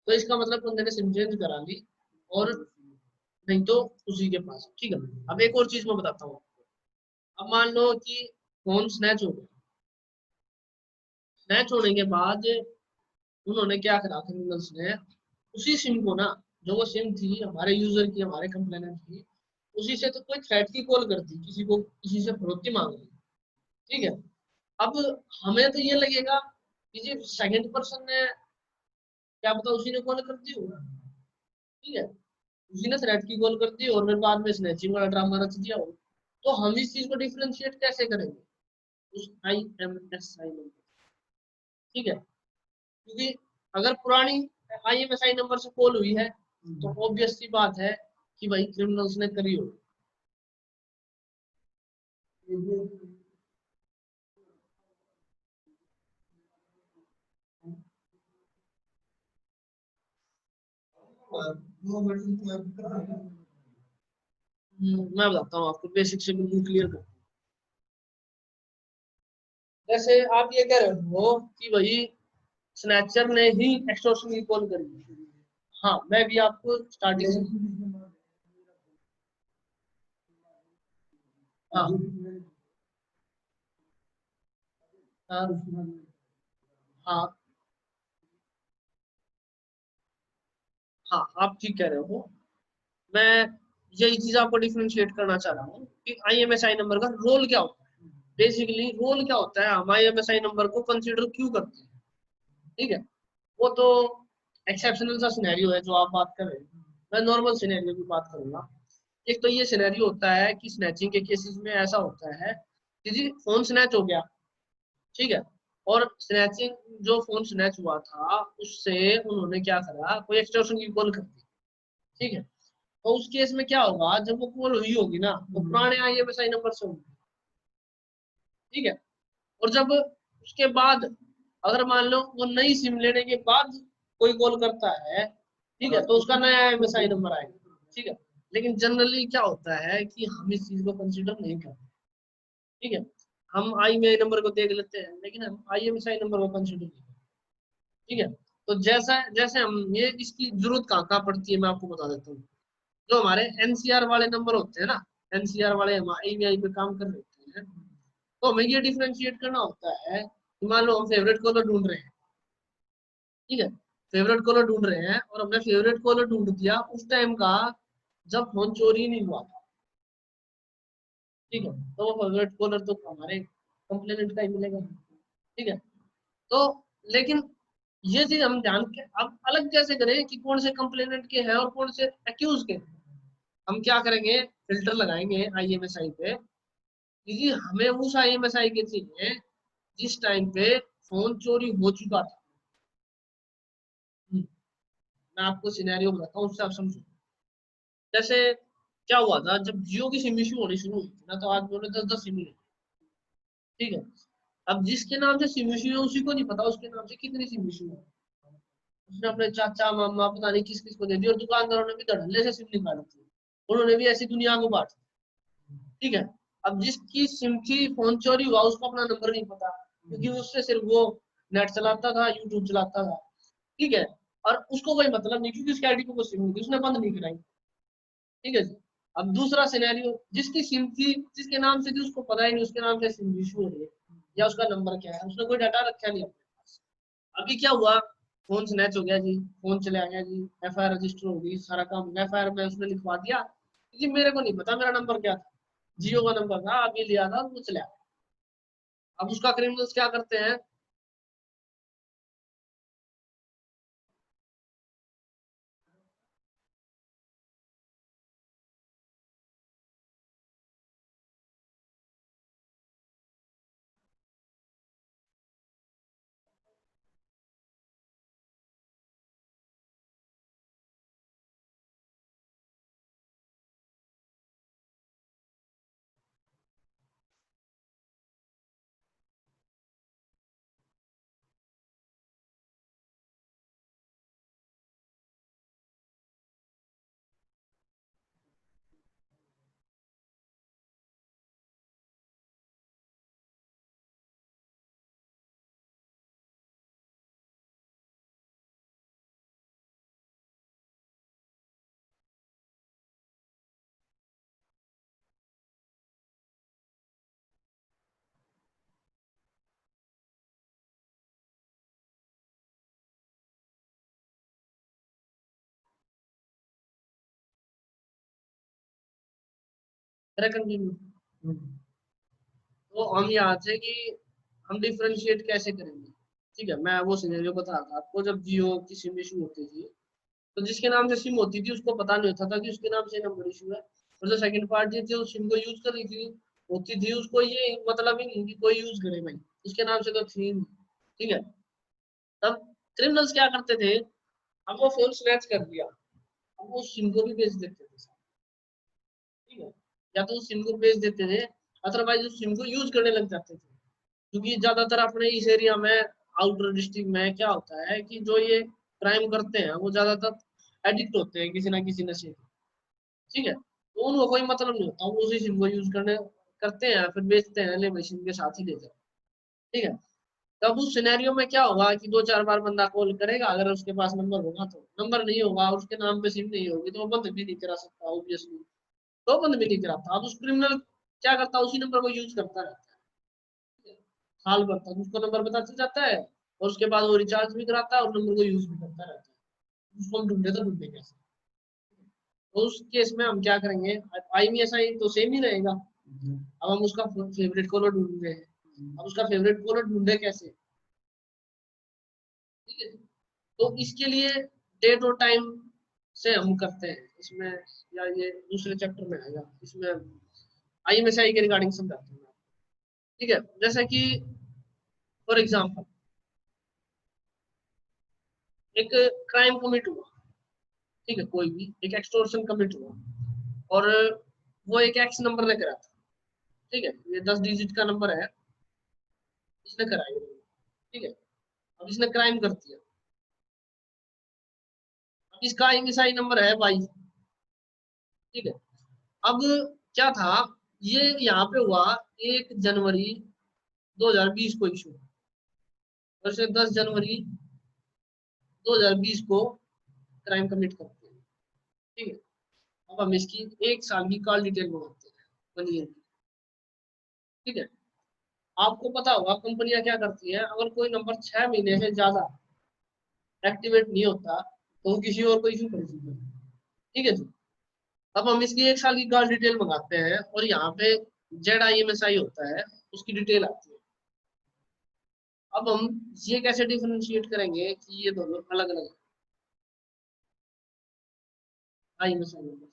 तो इसका मतलब बंदे ने सिम चेंज करा ली, और नहीं तो उसी के पास, ठीक है। अब एक और चीज मैं बताता हूँ। अब मान लो कि फोन स्नैच हो गया, स्नैच होने के बाद उन्होंने क्या करा, क्रिमिनल्स ने उसी सिम को ना, जो वो सिम थी हमारे यूजर की, हमारे कंप्लेनेंट की, उसी से तो कोई थ्रेट की कॉल कर दी, किसी को किसी से फरोख्ती मांग ली, ठीक है। अब हमें तो ये लगेगा कि जी सेकंड पर्सन ने, क्या पता उसी ने कॉल कर दी हो, ठीक है, उसी ने थ्रेट की कॉल कर दी और फिर बाद में स्नैचिंग वाला ड्रामा रच दिया हो। तो हम इस चीज को डिफरेंशिएट कैसे करेंगे उस आईएमएसआई नंबर, ठीक है। क्योंकि अगर पुरानी आईएमएसआई नंबर से कॉल हुई है, तो ऑब्वियस सी बात है कि भाई क्रिमिनल्स ने करी हो। मैं बताता हूँ आपको, बेसिक से बिल्कुल क्लियर कर। जैसे आप ये कह रहे हो कि भाई स्नैचर ने ही एक्सटॉर्शन की कॉल करी, हाँ मैं भी आपको स्टार्टिंग से, हाँ हाँ हाँ हाँ, आप ठीक कह रहे हो। मैं यही चीज आपको डिफरेंशिएट करना चाह रहा हूँ कि आईएमएसआई नंबर का रोल क्या होता है। बेसिकली रोल क्या होता है, हम आईएमएसआई नंबर को कंसीडर क्यों करते हैं। ठीक है, वो तो एक्सेप्शनल सा सिनेरियो है जो आप बात कर रहे हैं। मैं नॉर्मल सिनेरियो की बात करूंगा। एक तो ये सिनेरियो होता है कि स्नैचिंग के केसेस में ऐसा होता है कि जी फोन स्नैच हो गया, ठीक है, और स्नैचिंग, जो फोन स्नैच हुआ था उससे उन्होंने क्या करा, कोई एक्सटॉर्शन की कॉल कर दी। ठीक है, तो उस केस में क्या होगा, जब वो कॉल हुई होगी ना, वो पुराने आईएमएसआई नंबर से होगी। ठीक है, और जब उसके बाद अगर मान लो वो नई सिम लेने के बाद कोई कॉल करता है, ठीक है, तो उसका नया आईएमएसआई नंबर आएगा। ठीक है, लेकिन जनरली क्या होता है कि हम इस चीज को कंसिडर नहीं करते। ठीक है, हम आईएमआई नंबर को देख लेते हैं लेकिन हम आईएमएसआई नंबर को कंसिडर नहीं करते। ठीक है, तो जैसा जैसे हम ये इसकी जरूरत कहाँ कहाँ पड़ती है मैं आपको बता देता हूँ। जो हमारे एनसीआर वाले नंबर होते हैं ना, एनसीआर वाले हम आईएमआई पे काम कर रहे होते हैं, तो हमें ये डिफरेंशिएट करना होता है कि मान लो हम फेवरेट कलर ढूंढ रहे हैं। ठीक है, फेवरेट कलर ढूंढ रहे हैं और हमने फेवरेट कलर ढूंढ दिया उस टाइम का जब फोन चोरी नहीं हुआ था। ठीक है, तो वो फेवरेट कलर तो हमारे कंप्लेनेंट का ही मिलेगा। ठीक है, तो लेकिन ये चीज हम ध्यान के अब अलग कैसे करें कि कौन से कंप्लेनेंट के हैं और कौन से एक्यूज के हैं। हम क्या करेंगे, फिल्टर लगाएंगे आईएमएसआई पे कि जी हमें उस आईएमएसआई के चाहिए जिस टाइम पे फोन चोरी हो चुका था। मैं आपको सिनेरियो बताता हूँ उससे आप समझो। जैसे क्या हुआ था जब जियो की सिम इशू होनी शुरू हुई थी ना, तो आज मैंने 10-10 सिम ली। ठीक है, अब जिसके नाम से सिम इशू है उसी को नहीं पता उसके नाम से कितनी सिम इशू है। उसने अपने चाचा मामा पता नहीं किस किस को दे दी और दुकानदारों ने भी धड़ल्ले से सिम निकाली थी। उन्होंने भी ऐसी दुनिया को बांट दी। ठीक है, अब जिसकी सिम की फोन चोरी हुआ उसको अपना नंबर नहीं पता क्योंकि उससे सिर्फ वो नेट चलाता था, यूट्यूब चलाता था। ठीक है, और उसको कोई मतलब नहीं क्योंकि उसकी आईडी को कोई सिम थी, उसने बंद नहीं कराई। ठीक है जी, अब दूसरा सिनेरियो, जिसकी सिम थी जिसके नाम से थी उसको पता ही नहीं उसके नाम से सिम इशू हो रही है या उसका नंबर क्या है, उसने कोई डाटा रखा नहीं अपने पास। अभी क्या हुआ, फोन स्नैच हो गया जी, फोन चले आ गया जी, एफआईआर रजिस्टर हो गई, सारा काम एफआईआर में उसने लिखवा दिया जी मेरे को नहीं पता मेरा नंबर क्या था, जियो का नंबर था, अभी लिया था वो चला। अब उसका क्रिमिनल्स क्या करते हैं। कंटिन्यू, तो हम यहाँ से कि हम डिफरेंशिएट कैसे करेंगे। ठीक है, मैं वो सिनेरियो बता रहा था आपको जब जियो की सिम इशू होती थी, तो जिसके नाम से सिम होती थी उसको पता नहीं होता था कि उसके नाम से नंबर इशू है, और जो सेकंड पार्टी थी उस सिम को यूज कर रही थी होती थी उसको ये मतलब ही नहीं कि कोई यूज करे भाई, उसके नाम से तो थी नहीं। ठीक है, तब क्रिमिनल्स क्या करते थे, अब वो फोन स्नैच कर दिया, अब वो सिम को भी बेच देते थे। ठीक है, या तो सिम को बेच देते थे, अदरवाइज उस सिम को यूज करने लग जाते थे। क्योंकि ज्यादातर अपने इस एरिया में आउटर डिस्ट्रिक्ट में क्या होता है कि जो ये क्राइम करते हैं वो ज्यादातर एडिक्ट होते हैं किसी ना किसी नशे के। ठीक है, तो उनको कोई मतलब नहीं होता, वो उसी सिम को यूज करने करते हैं फिर बेचते हैं, ले मशीन के साथ ही ले जाओ। ठीक है, तब उस सिनेरियो में क्या होगा कि 2-4 बार बंदा कॉल करेगा, अगर उसके पास नंबर होगा तो, नंबर नहीं होगा और उसके नाम पे सिम नहीं होगी तो वो बंद भी नहीं करा सकता ऑब्वियसली। तो बंद भी नहीं कराता, अब उस क्रिमिनल क्या करता है उसी नंबर को यूज करता रहता है। हाल भर तक उसको नंबर पता चल जाता है, और उसके बाद वो रिचार्ज भी कराता है और नंबर को यूज भी करता रहता है। उसको हम ढूंढे तो ढूंढे कैसे? तो उस केस में हम क्या करेंगे, IMEI तो सेम ही रहेगा। अब हम उसका फेवरेट कॉलर ढूंढ रहे हैं। अब उसका फेवरेट कॉलर ढूंढे कैसे? ठीक है, तो इसके लिए डेट और टाइम से हम करते हैं इसमें, या ये दूसरे चैप्टर में आएगा, इसमें IMSI के रिगार्डिंग समझाते हैं। ठीक है, जैसे कि फॉर एग्जांपल एक क्राइम कमिट हुआ, ठीक है, कोई भी एक एक्सटॉर्शन कमिट हुआ और वो एक एक्स नंबर ने करा था। ठीक है, ये 10 डिजिट का नंबर है, इसने कराया। ठीक है, अब इसने क्राइम कर दिया। अब इसका IMSI नंबर है 22। ठीक है, अब क्या था, ये यहाँ पे हुआ 1 जनवरी 2020 को इशू, वैसे 10 जनवरी 2020 को क्राइम कमिट करते हैं। ठीक है, अब हम इसकी 1 साल की कॉल डिटेल मंगाते हैं, 1 ईयर की। ठीक है, आपको पता होगा कंपनियां क्या करती हैं, अगर कोई नंबर 6 महीने से ज्यादा एक्टिवेट नहीं होता तो वो किसी और को इशू कर सकते हैं। ठीक है जी, अब हम इसकी 1 साल की कॉल डिटेल मंगाते हैं और यहाँ पे ZIMSI होता है, उसकी डिटेल आती है। अब हम ये कैसे डिफरेंशिएट करेंगे कि ये दोनों अलग अलग IMSI नंबर।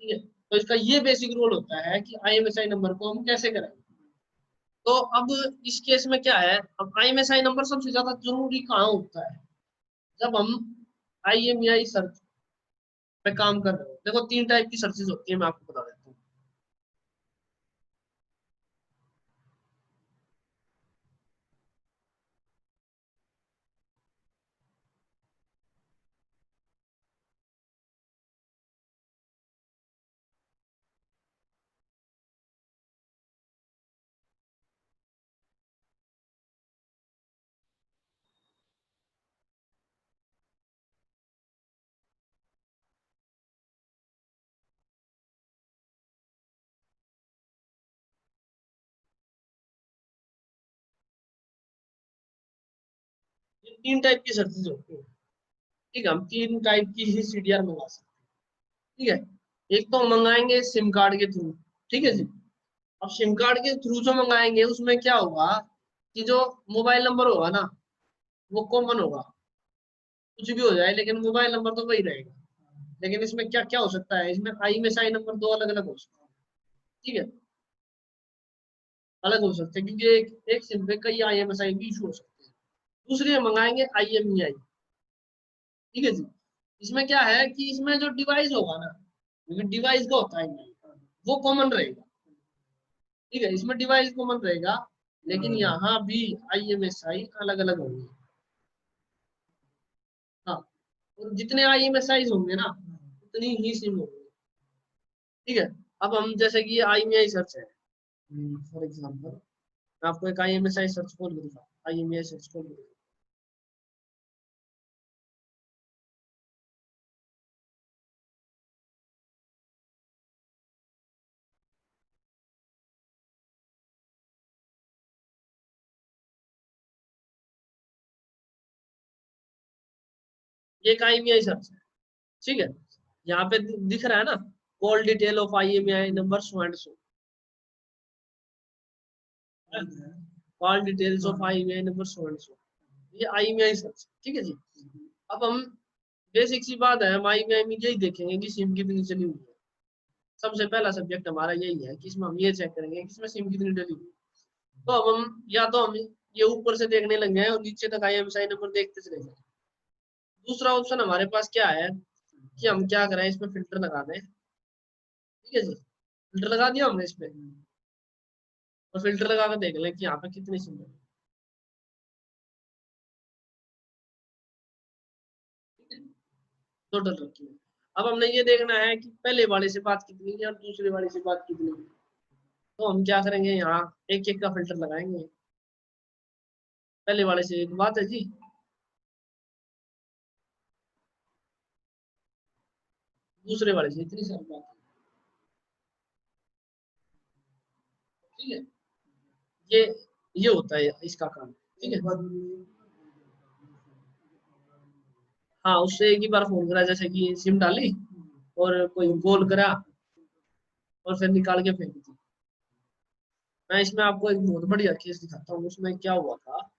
ठीक है, तो इसका ये बेसिक रोल होता है कि IMSI नंबर को हम कैसे करेंगे। तो अब इस केस में क्या है, अब IMSI नंबर सबसे ज्यादा जरूरी कहाँ होता है, जब हम IMEI सर्च पे काम कर रहे हो। देखो 3 टाइप की सर्चेज होती है, मैं आपको बता देता हूँ। ये 3 टाइप की सर्चेज होती है। ठीक है, हम 3 टाइप की ही CDR मंगा सकते हैं। ठीक है, एक तो हम मंगाएंगे सिम कार्ड के थ्रू। ठीक है जी, अब सिम कार्ड के थ्रू जो मंगाएंगे उसमें क्या होगा कि जो मोबाइल नंबर होगा ना वो कॉमन होगा, कुछ भी हो जाए लेकिन मोबाइल नंबर तो वही रहेगा। लेकिन इसमें क्या क्या हो सकता है, इसमें IMSI नंबर 2 अलग अलग हो सकते हैं। ठीक है, अलग हो सकते हैं क्योंकि एक सिम पे कई IMSI भी इशू हो सकते हैं। दूसरी हम मंगाएंगे IMEI। ठीक है जी, इसमें क्या है कि इसमें जो डिवाइस होगा ना, क्योंकि डिवाइस का होता है IMEI, वो कॉमन रहेगा। ठीक है, इसमें डिवाइस कॉमन रहेगा लेकिन यहाँ भी IMSI अलग अलग होंगे। हाँ, और जितने IMSI होंगे ना उतनी ही सिम होंगे। ठीक है, अब हम जैसे कि IMEI सर्च है, फॉर एग्जाम्पल मैं आपको एक IMSI सर्च खोल के दिखा, IMEI सर्च खोल के दिखा। ये एक IMEI सर्च है। ठीक है, यहाँ पे दिख रहा है ना, call detail of IMEI number so and so, call details of IMEI number so and so, ये IMEI सर्च। ठीक है जी, अब हम बेसिक सी बात है, हम IMEI में यही देखेंगे कि सिम कितनी चली हुई है। सबसे पहला सब्जेक्ट हमारा यही है कि इसमें हम ये चेक करेंगे कि इसमें सिम कितनी डली हुई है। तो अब हम या तो हम ये ऊपर से देखने लग जाए और नीचे तक IMSI नंबर देखते चले जाए। दूसरा ऑप्शन हमारे पास क्या है कि हम क्या करें, इसमें फिल्टर लगा दें। ठीक है जी, फिल्टर लगा दिया हमने इसमें, और फिल्टर लगा कर देख लें कि यहाँ पे कितनी सिम है। ठीक है, टोटल रखी है। अब हमने ये देखना है कि पहले वाले से बात कितनी है और दूसरे वाले से बात कितनी है। तो हम क्या करेंगे, यहाँ एक एक का फिल्टर लगाएंगे। पहले वाले से एक बात है जी, दूसरे वाले से इतनी सारी बात है। ठीक है, ये ये होता है इसका काम। ठीक है, हाँ, उससे एक ही बार फोन करा, जैसे कि सिम डाली और कोई कॉल करा और फिर निकाल के फेंक दी। मैं इसमें आपको एक बहुत बढ़िया केस दिखाता हूँ, उसमें क्या हुआ था।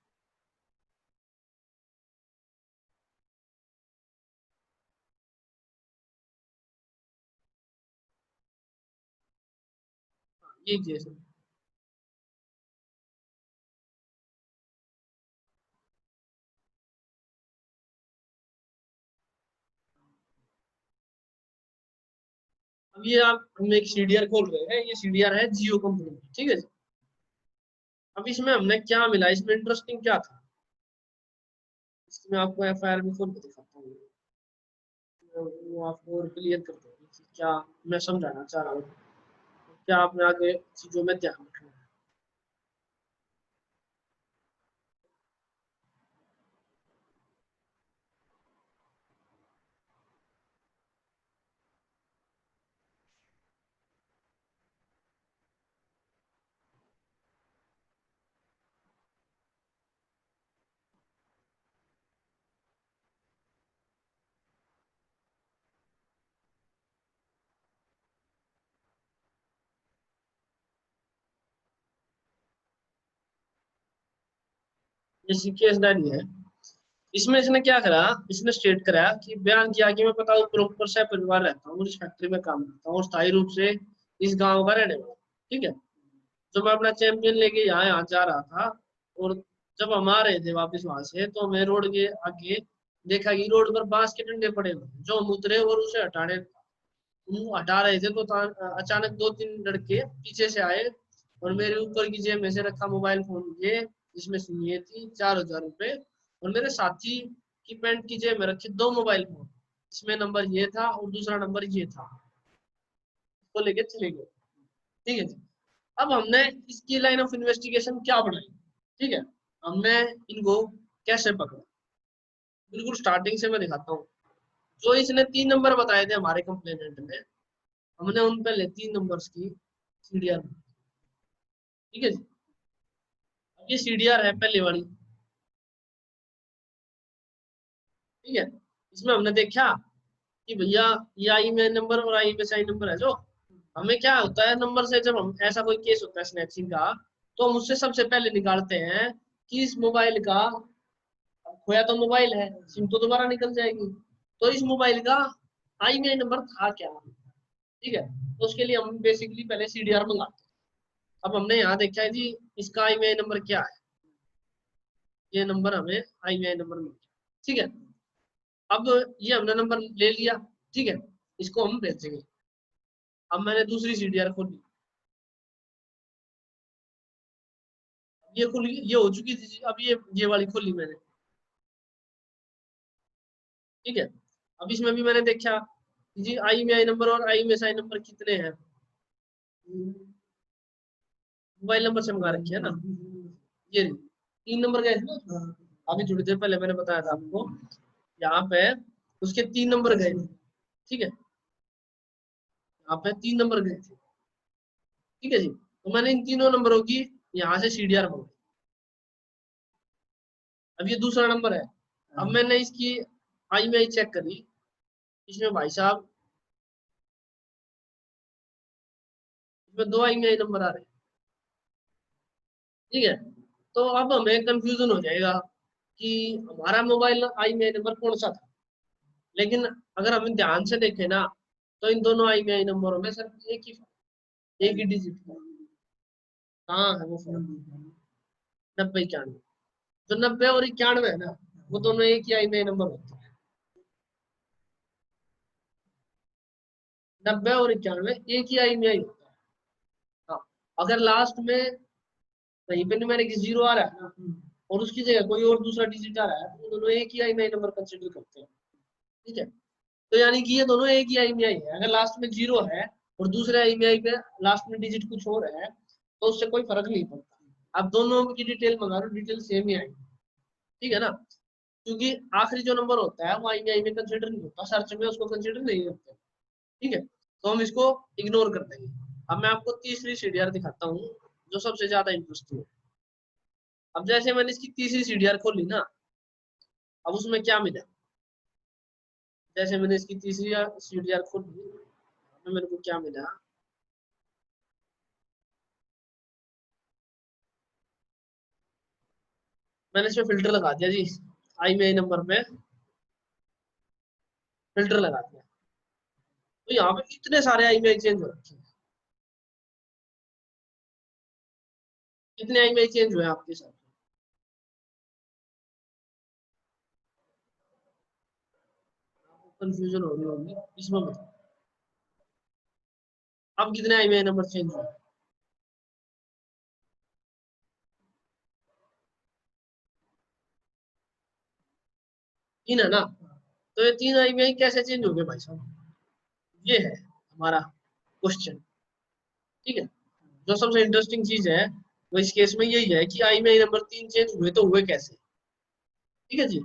ये केस है। अब ये आप हम एक सीडीआर खोल रहे हैं, ये सीडीआर है जियो कंपनी की, ठीक है जी। अब इसमें हमने क्या मिला, इसमें इंटरेस्टिंग क्या था, इसमें आपको एफआईआर भी खोल के दिखाता हूँ। वो आपको और क्लियर कर देंगे कि क्या मैं समझाना चाह रहा हूँ, क्या आपने आगे चीजों में ध्यान रखना है। जैसे केस डायरी है, इसमें इसने क्या करा, इसने स्टेट करा कि बयान किया कि मैं पता प्रॉपर से परिवार रहता हूँ, इस फैक्ट्री में काम करता हूँ और स्थायी रूप से इस गांव का रहने वाला हूं। ठीक है। तो मैं अपना चैंपियन लेके यहाँ यहाँ जा रहा था, और जब हम आ रहे थे वापस वहां से, तो मैं रोड के आगे देखा कि रोड पर बांस के डंडे पड़े हुए हैं। जो हम उतरे और उसे हटा रहे थे, तो अचानक दो तीन लड़के पीछे से आए और मेरे ऊपर की जेब में से रखा मोबाइल फोन ये, जिसमें सिम ये थी 4,000 रुपए, और मेरे साथी की पैंट की जेब में रखे दो मोबाइल फोन, इसमें नंबर ये था और दूसरा नंबर ये था, तो लेके चले गए। ठीक है जी। अब हमने इसकी लाइन ऑफ इन्वेस्टिगेशन क्या बढ़ाई, ठीक है, हमने इनको कैसे पकड़ा, बिल्कुल स्टार्टिंग से मैं दिखाता हूँ। जो इसने 3 नंबर बताए थे हमारे कंप्लेनेंट में, हमने उन पहले 3 नंबर्स की सीडीआर, ठीक है जी। अब ये सीडीआर है पहले वाली, ठीक है। इसमें हमने देखा कि भैया ये आई में नंबर और आई में साइन नंबर है। जो हमें क्या होता है, नंबर से जब हम ऐसा कोई केस होता है स्नैचिंग का, तो हम उससे सबसे पहले निकालते हैं कि इस मोबाइल का, खोया तो मोबाइल है, सिम तो दोबारा निकल जाएगी, तो इस मोबाइल का आई में नंबर था क्या, ठीक है। तो उसके लिए हम बेसिकली पहले सीडीआर मंगाते हैं। अब हमने यहाँ देखा है जी, इसका आई में नंबर क्या है, ये नंबर हमें आई में नंबर मिल गया, ठीक है। अब ये हमने नंबर ले लिया, ठीक है, इसको हम भेजेंगे। अब मैंने दूसरी सीडीआर खोली, ये खुल, ये हो चुकी थी, अब ये वाली खोली मैंने, ठीक है। अब इसमें भी मैंने देखा कि जी आई में आई नंबर और आई में साइन नंबर कितने हैं, मोबाइल नंबर से मंगा रखी है ना, ये 3 नंबर गए थे ना, अभी थोड़ी देर पहले मैंने बताया था आपको, यहाँ पे उसके 3 नंबर गए थे, ठीक है, यहाँ पे 3 नंबर गए थे, ठीक है जी। तो मैंने इन तीनों नंबरों की यहाँ से सीडीआर मंगाई। अब ये दूसरा नंबर है, अब मैंने इसकी आई में आई चेक करी, इसमें भाई साहब, इसमें दो आई में आई नंबर आ रहे हैं, ठीक है। तो अब हमें कंफ्यूजन हो जाएगा कि हमारा मोबाइल आई में आई नंबर कौन सा था, लेकिन अगर हम ध्यान से देखें ना, तो इन दोनों आई में आई नंबरों में सिर्फ एक ही डिजिट था। कहाँ है वो फोन, 90 91, जो 90 और 91 है ना, वो दोनों एक ही आई में आई नंबर होते हैं। 90 और 91 एक ही आई में आई होता है। हाँ, अगर लास्ट में कहीं पे न्यूमेरिक जीरो आ रहा है ना, और उसकी जगह कोई और दूसरा डिजिट आ रहा है, तो वो दोनों एक ही आई में आई नंबर कंसिडर करते हैं, ठीक है। तो यानी कि ये दोनों एक ही आई में आई है। अगर लास्ट में जीरो है और दूसरे आई में आई पे लास्ट में डिजिट कुछ और है, तो उससे कोई फर्क नहीं पड़ता। आप दोनों की डिटेल मंगा लो, डिटेल सेम ही आएगी, ठीक है ना। क्योंकि आखिरी जो नंबर होता है वो आई में आई में कंसिडर नहीं होता, सर्च में उसको कंसिडर नहीं करते, ठीक है। तो हम इसको इग्नोर कर देंगे। अब मैं आपको तीसरी सीडीआर दिखाता हूँ, जो सबसे ज्यादा इंटरेस्टिंग है। अब जैसे मैंने इसकी तीसरी सीडीआर खोली ना, अब उसमें क्या मिला, जैसे मैंने इसकी तीसरी सीडीआर खोली, तो मेरे को क्या मिला, मैंने इसमें फिल्टर लगा दिया जी, IMEI नंबर पे फिल्टर लगा दिया। तो यहाँ पे इतने सारे IMEI चेंज हो रखे हैं। कितने IMEI चेंज हुए आपके साथ? कंफ्यूजन हो रही होगी इसमें, बताओ अब कितने IMEI नंबर चेंज हुए? 3 है ना? तो ये 3 IMEI कैसे चेंज हो गए भाई साहब, ये है हमारा क्वेश्चन। ठीक है, जो सबसे इंटरेस्टिंग चीज है वो इस केस में यही है कि IMEI नंबर 3 चेंज हुए तो हुए कैसे। ठीक है जी,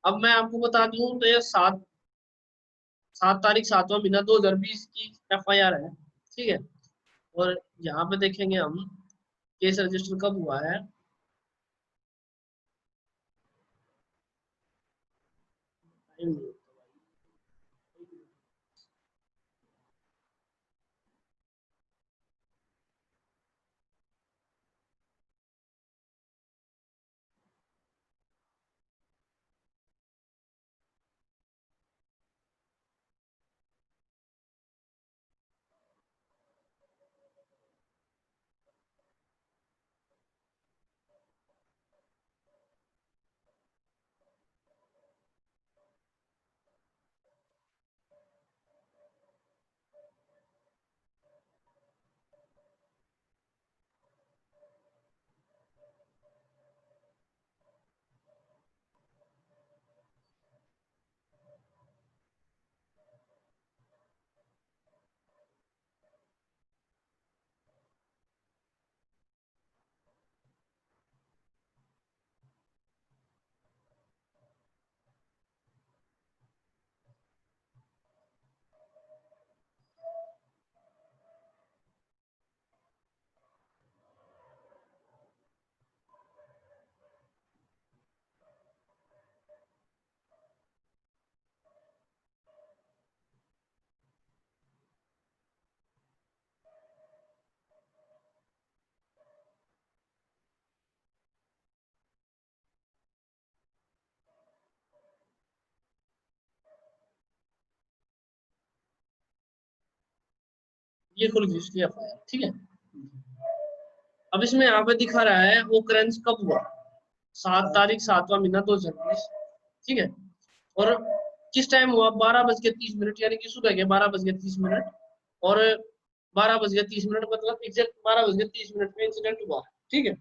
अब मैं आपको बता दूं तो ये 7 तारीख 7वां महीना 2020 की FIR है। ठीक है, और यहाँ पे देखेंगे हम केस रजिस्टर कब हुआ है। ये खुल गई उसकी FIR। ठीक है, अब इसमें यहाँ पे दिखा रहा है वो करेंस कब हुआ, 7 तारीख 7वां महीना 2020। ठीक है, और किस टाइम हुआ, 12:30 यानी कि सुबह के 12:30। और 12:30 मतलब एग्जैक्ट 12:30 में इंसिडेंट हुआ। ठीक है,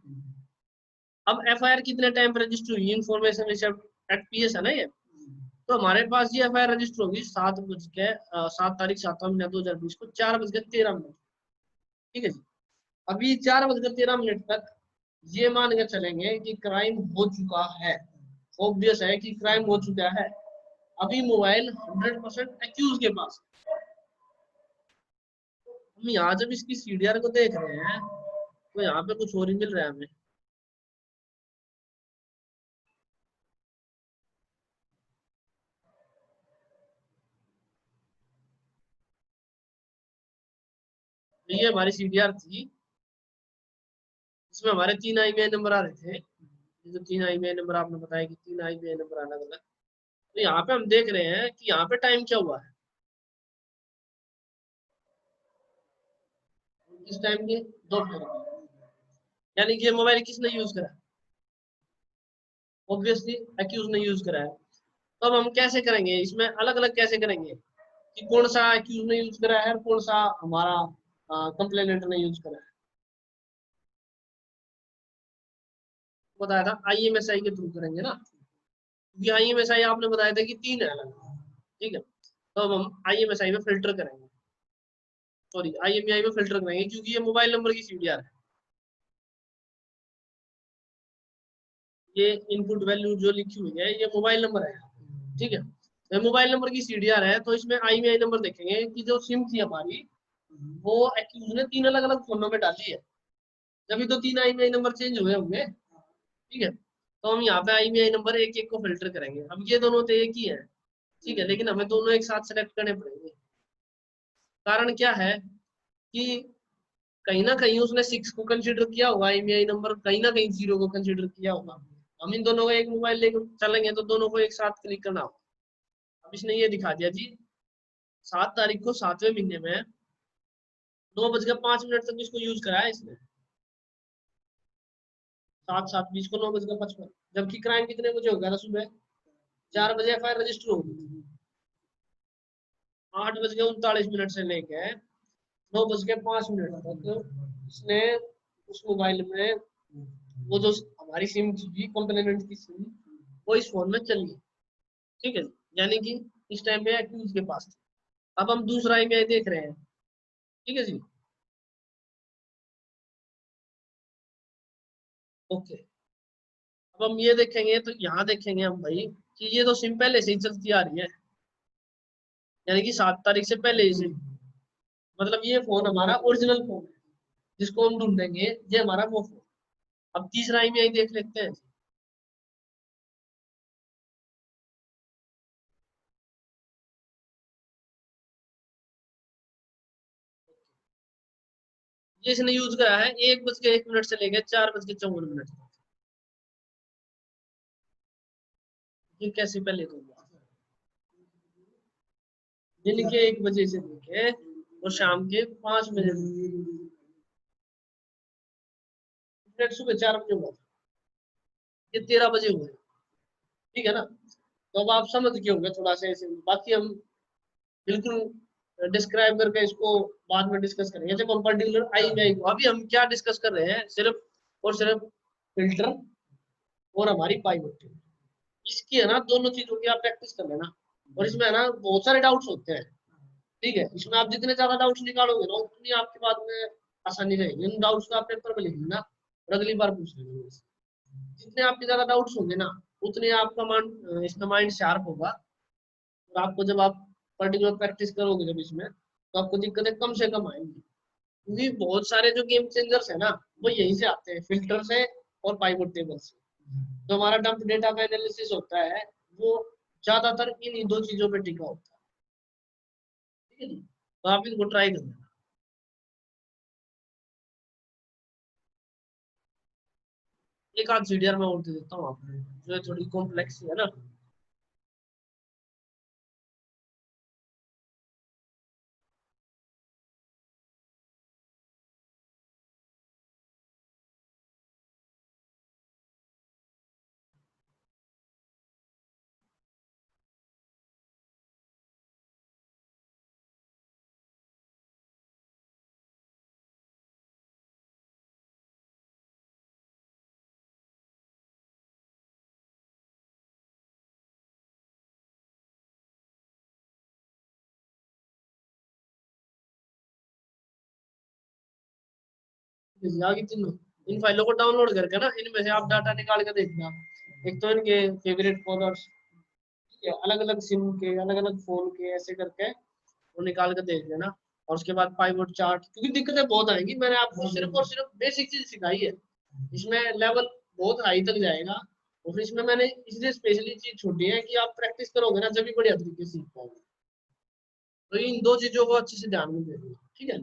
अब FIR कितने टाइम पर रजिस्टर हुई, इन्फॉर्मेशन रिसीव्ड एट PS है ना ये। तो हमारे पास ये FIR रजिस्टर होगी 7 तारीख 7वां महीना 2020 को 4:13। ठीक है जी, अभी 4:13 तक ये मान के चलेंगे कि क्राइम हो चुका है। ऑब्वियस है कि क्राइम हो चुका है। अभी मोबाइल 100% एक्यूज के पास। हम यहाँ जब इसकी CDR को देख रहे हैं तो यहाँ पे कुछ और ही मिल रहा है हमें। तो ये हमारी CDR थी, इसमें हमारे 3 IMEI नंबर आ रहे थे। ये जो 3 IMEI नंबर आपने बताया कि 3 IMEI नंबर अलग अलग। तो यहाँ पे हम देख रहे हैं कि यहाँ पे टाइम क्या हुआ है, किस टाइम के, दोपहर के। यानी कि ये मोबाइल किसने यूज करा, ऑब्वियसली एक्यूज ने यूज करा है। तो अब हम कैसे करेंगे, इसमें अलग अलग कैसे करेंगे कि कौन सा एक्यूज ने यूज करा है और कौन सा हमारा कंप्लेनेंट ने यूज करा है। बताया था IMSI के थ्रू करेंगे ना, क्योंकि IMSI आपने बताया था कि 3 है अलग। ठीक है, तो अब हम IMSI में फिल्टर करेंगे, सॉरी IMEI में फिल्टर करेंगे, क्योंकि ये मोबाइल नंबर की CDR है। ये इनपुट वैल्यू जो लिखी हुई है ये मोबाइल नंबर है। ठीक है, तो मोबाइल नंबर की CDR है, तो इसमें IMEI नंबर देखेंगे कि जो सिम थी हमारी वो एक्यूज ने 3 अलग अलग फोनों में डाली है, जब तो 3 IMEI नंबर चेंज हुए होंगे। ठीक है, तो हम यहाँ पे IMEI नंबर एक एक को फिल्टर करेंगे। अब ये दोनों तो एक ही है, ठीक है, लेकिन हमें दोनों एक साथ सेलेक्ट करने पड़ेंगे। कारण क्या है कि कहीं ना कहीं उसने 6 को कंसीडर किया होगा, ईएमआई नंबर कहीं ना कहीं 0 को कंसीडर किया होगा। हम इन दोनों को एक मोबाइल लेकर चलेंगे तो दोनों को एक साथ क्लिक करना होगा। अब इसने ये दिखा दिया जी 7 तारीख को 7वें महीने में 9:05 तक इसको यूज करा है इसने। 7/7/20 को 9:55, जबकि क्राइम कितने बजे हो गया था? सुबह 4 बजे एफआईआर रजिस्टर हो गई थी। 8:39 से लेके 9:05 तक इसने उस मोबाइल में वो जो हमारी सिम थी कंप्लेनेंट की सिम, वो इस फोन में चली। ठीक है, यानी कि इस टाइम पे एक्यूज के पास थी। अब हम दूसरा ईमेल देख रहे हैं। ठीक है जी, ओके। अब हम ये देखेंगे तो यहाँ देखेंगे हम भाई कि ये तो सिम पहले से ही चलती आ रही है, यानी कि 7 तारीख से पहले ही सिम, मतलब ये फोन हमारा ओरिजिनल फोन है जिसको हम ढूंढेंगे, ये हमारा वो फोन। अब तीसरा ईमेल देख लेते हैं। ये इसने यूज करा है 1:01 से लेकर 4:54 तक। ये कैसे पहले तो हुआ? दिन के 1 बजे से लेके और शाम के 5 बजे तक, सुबह 4 बजे हुआ। ये 13 बजे हुए। ठीक है ना? तो अब आप समझ गए होंगे थोड़ा सा ऐसे। बाकी हम बिल्कुल डिस्क्राइब करके इसको बाद में डिस्कस करेंगे जब हम पर्टिकुलर आई में आएंगे। अभी हम क्या डिस्कस कर रहे हैं? सिर्फ और सिर्फ फिल्टर और हमारी पाइवट। इसकी है ना दोनों चीजों की आप प्रैक्टिस कर लेना। और इसमें है ना बहुत सारे डाउट्स होते हैं। ठीक है, इसमें आप जितने ज्यादा डाउट्स निकालोगे ना उतनी आपके बाद में आसानी रहेगी। उन डाउट्स को आप पेपर में लिख लेना और अगली बार पूछ लेना। जितने आपके ज्यादा डाउट्स होंगे ना उतने आपका माइंड, इसका माइंड शार्प होगा। और आपको जब आप पर्टिकुलर प्रैक्टिस करोगे जब इसमें, तो आपको दिक्कतें कम से कम आएंगी। क्योंकि बहुत सारे जो गेम चेंजर्स है ना वो यहीं से आते हैं, फिल्टर से और पाइवट टेबल से। जो हमारा डंप डेटा का एनालिसिस होता है वो ज्यादातर इन दो चीजों पे टिका होता है। ठीक है जी, तो आप इनको ट्राई करना। एक आध सीडीआर में और दे देता हूँ आपको, जो है थोड़ी कॉम्प्लेक्स है ना। आगे तीनों इन फाइलों को डाउनलोड करके ना इनमें से आप डाटा निकाल के देखना। एक तो इनके फेवरेट कॉलर्स, अलग अलग सिम के, अलग अलग फोन के, ऐसे करके वो निकाल के देख लेना। और उसके बाद पाइवट चार्ट, क्योंकि दिक्कतें बहुत आएंगी। मैंने आपको सिर्फ और सिर्फ बेसिक चीज सिखाई है, इसमें लेवल बहुत हाई तक जाएगा। और फिर इसमें मैंने इसलिए स्पेशली चीज छोड़ी है कि आप प्रैक्टिस करोगे ना जब भी बढ़िया तरीके से सीख पाओगे। तो इन दो चीजों को अच्छे से ध्यान में देना। ठीक है।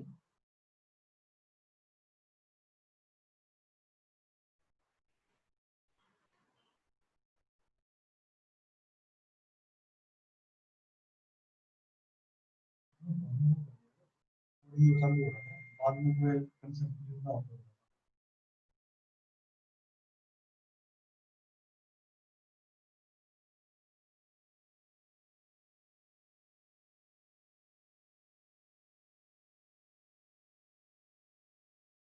ये चालू हो रहा था बाद में, मैं कंसेप्ट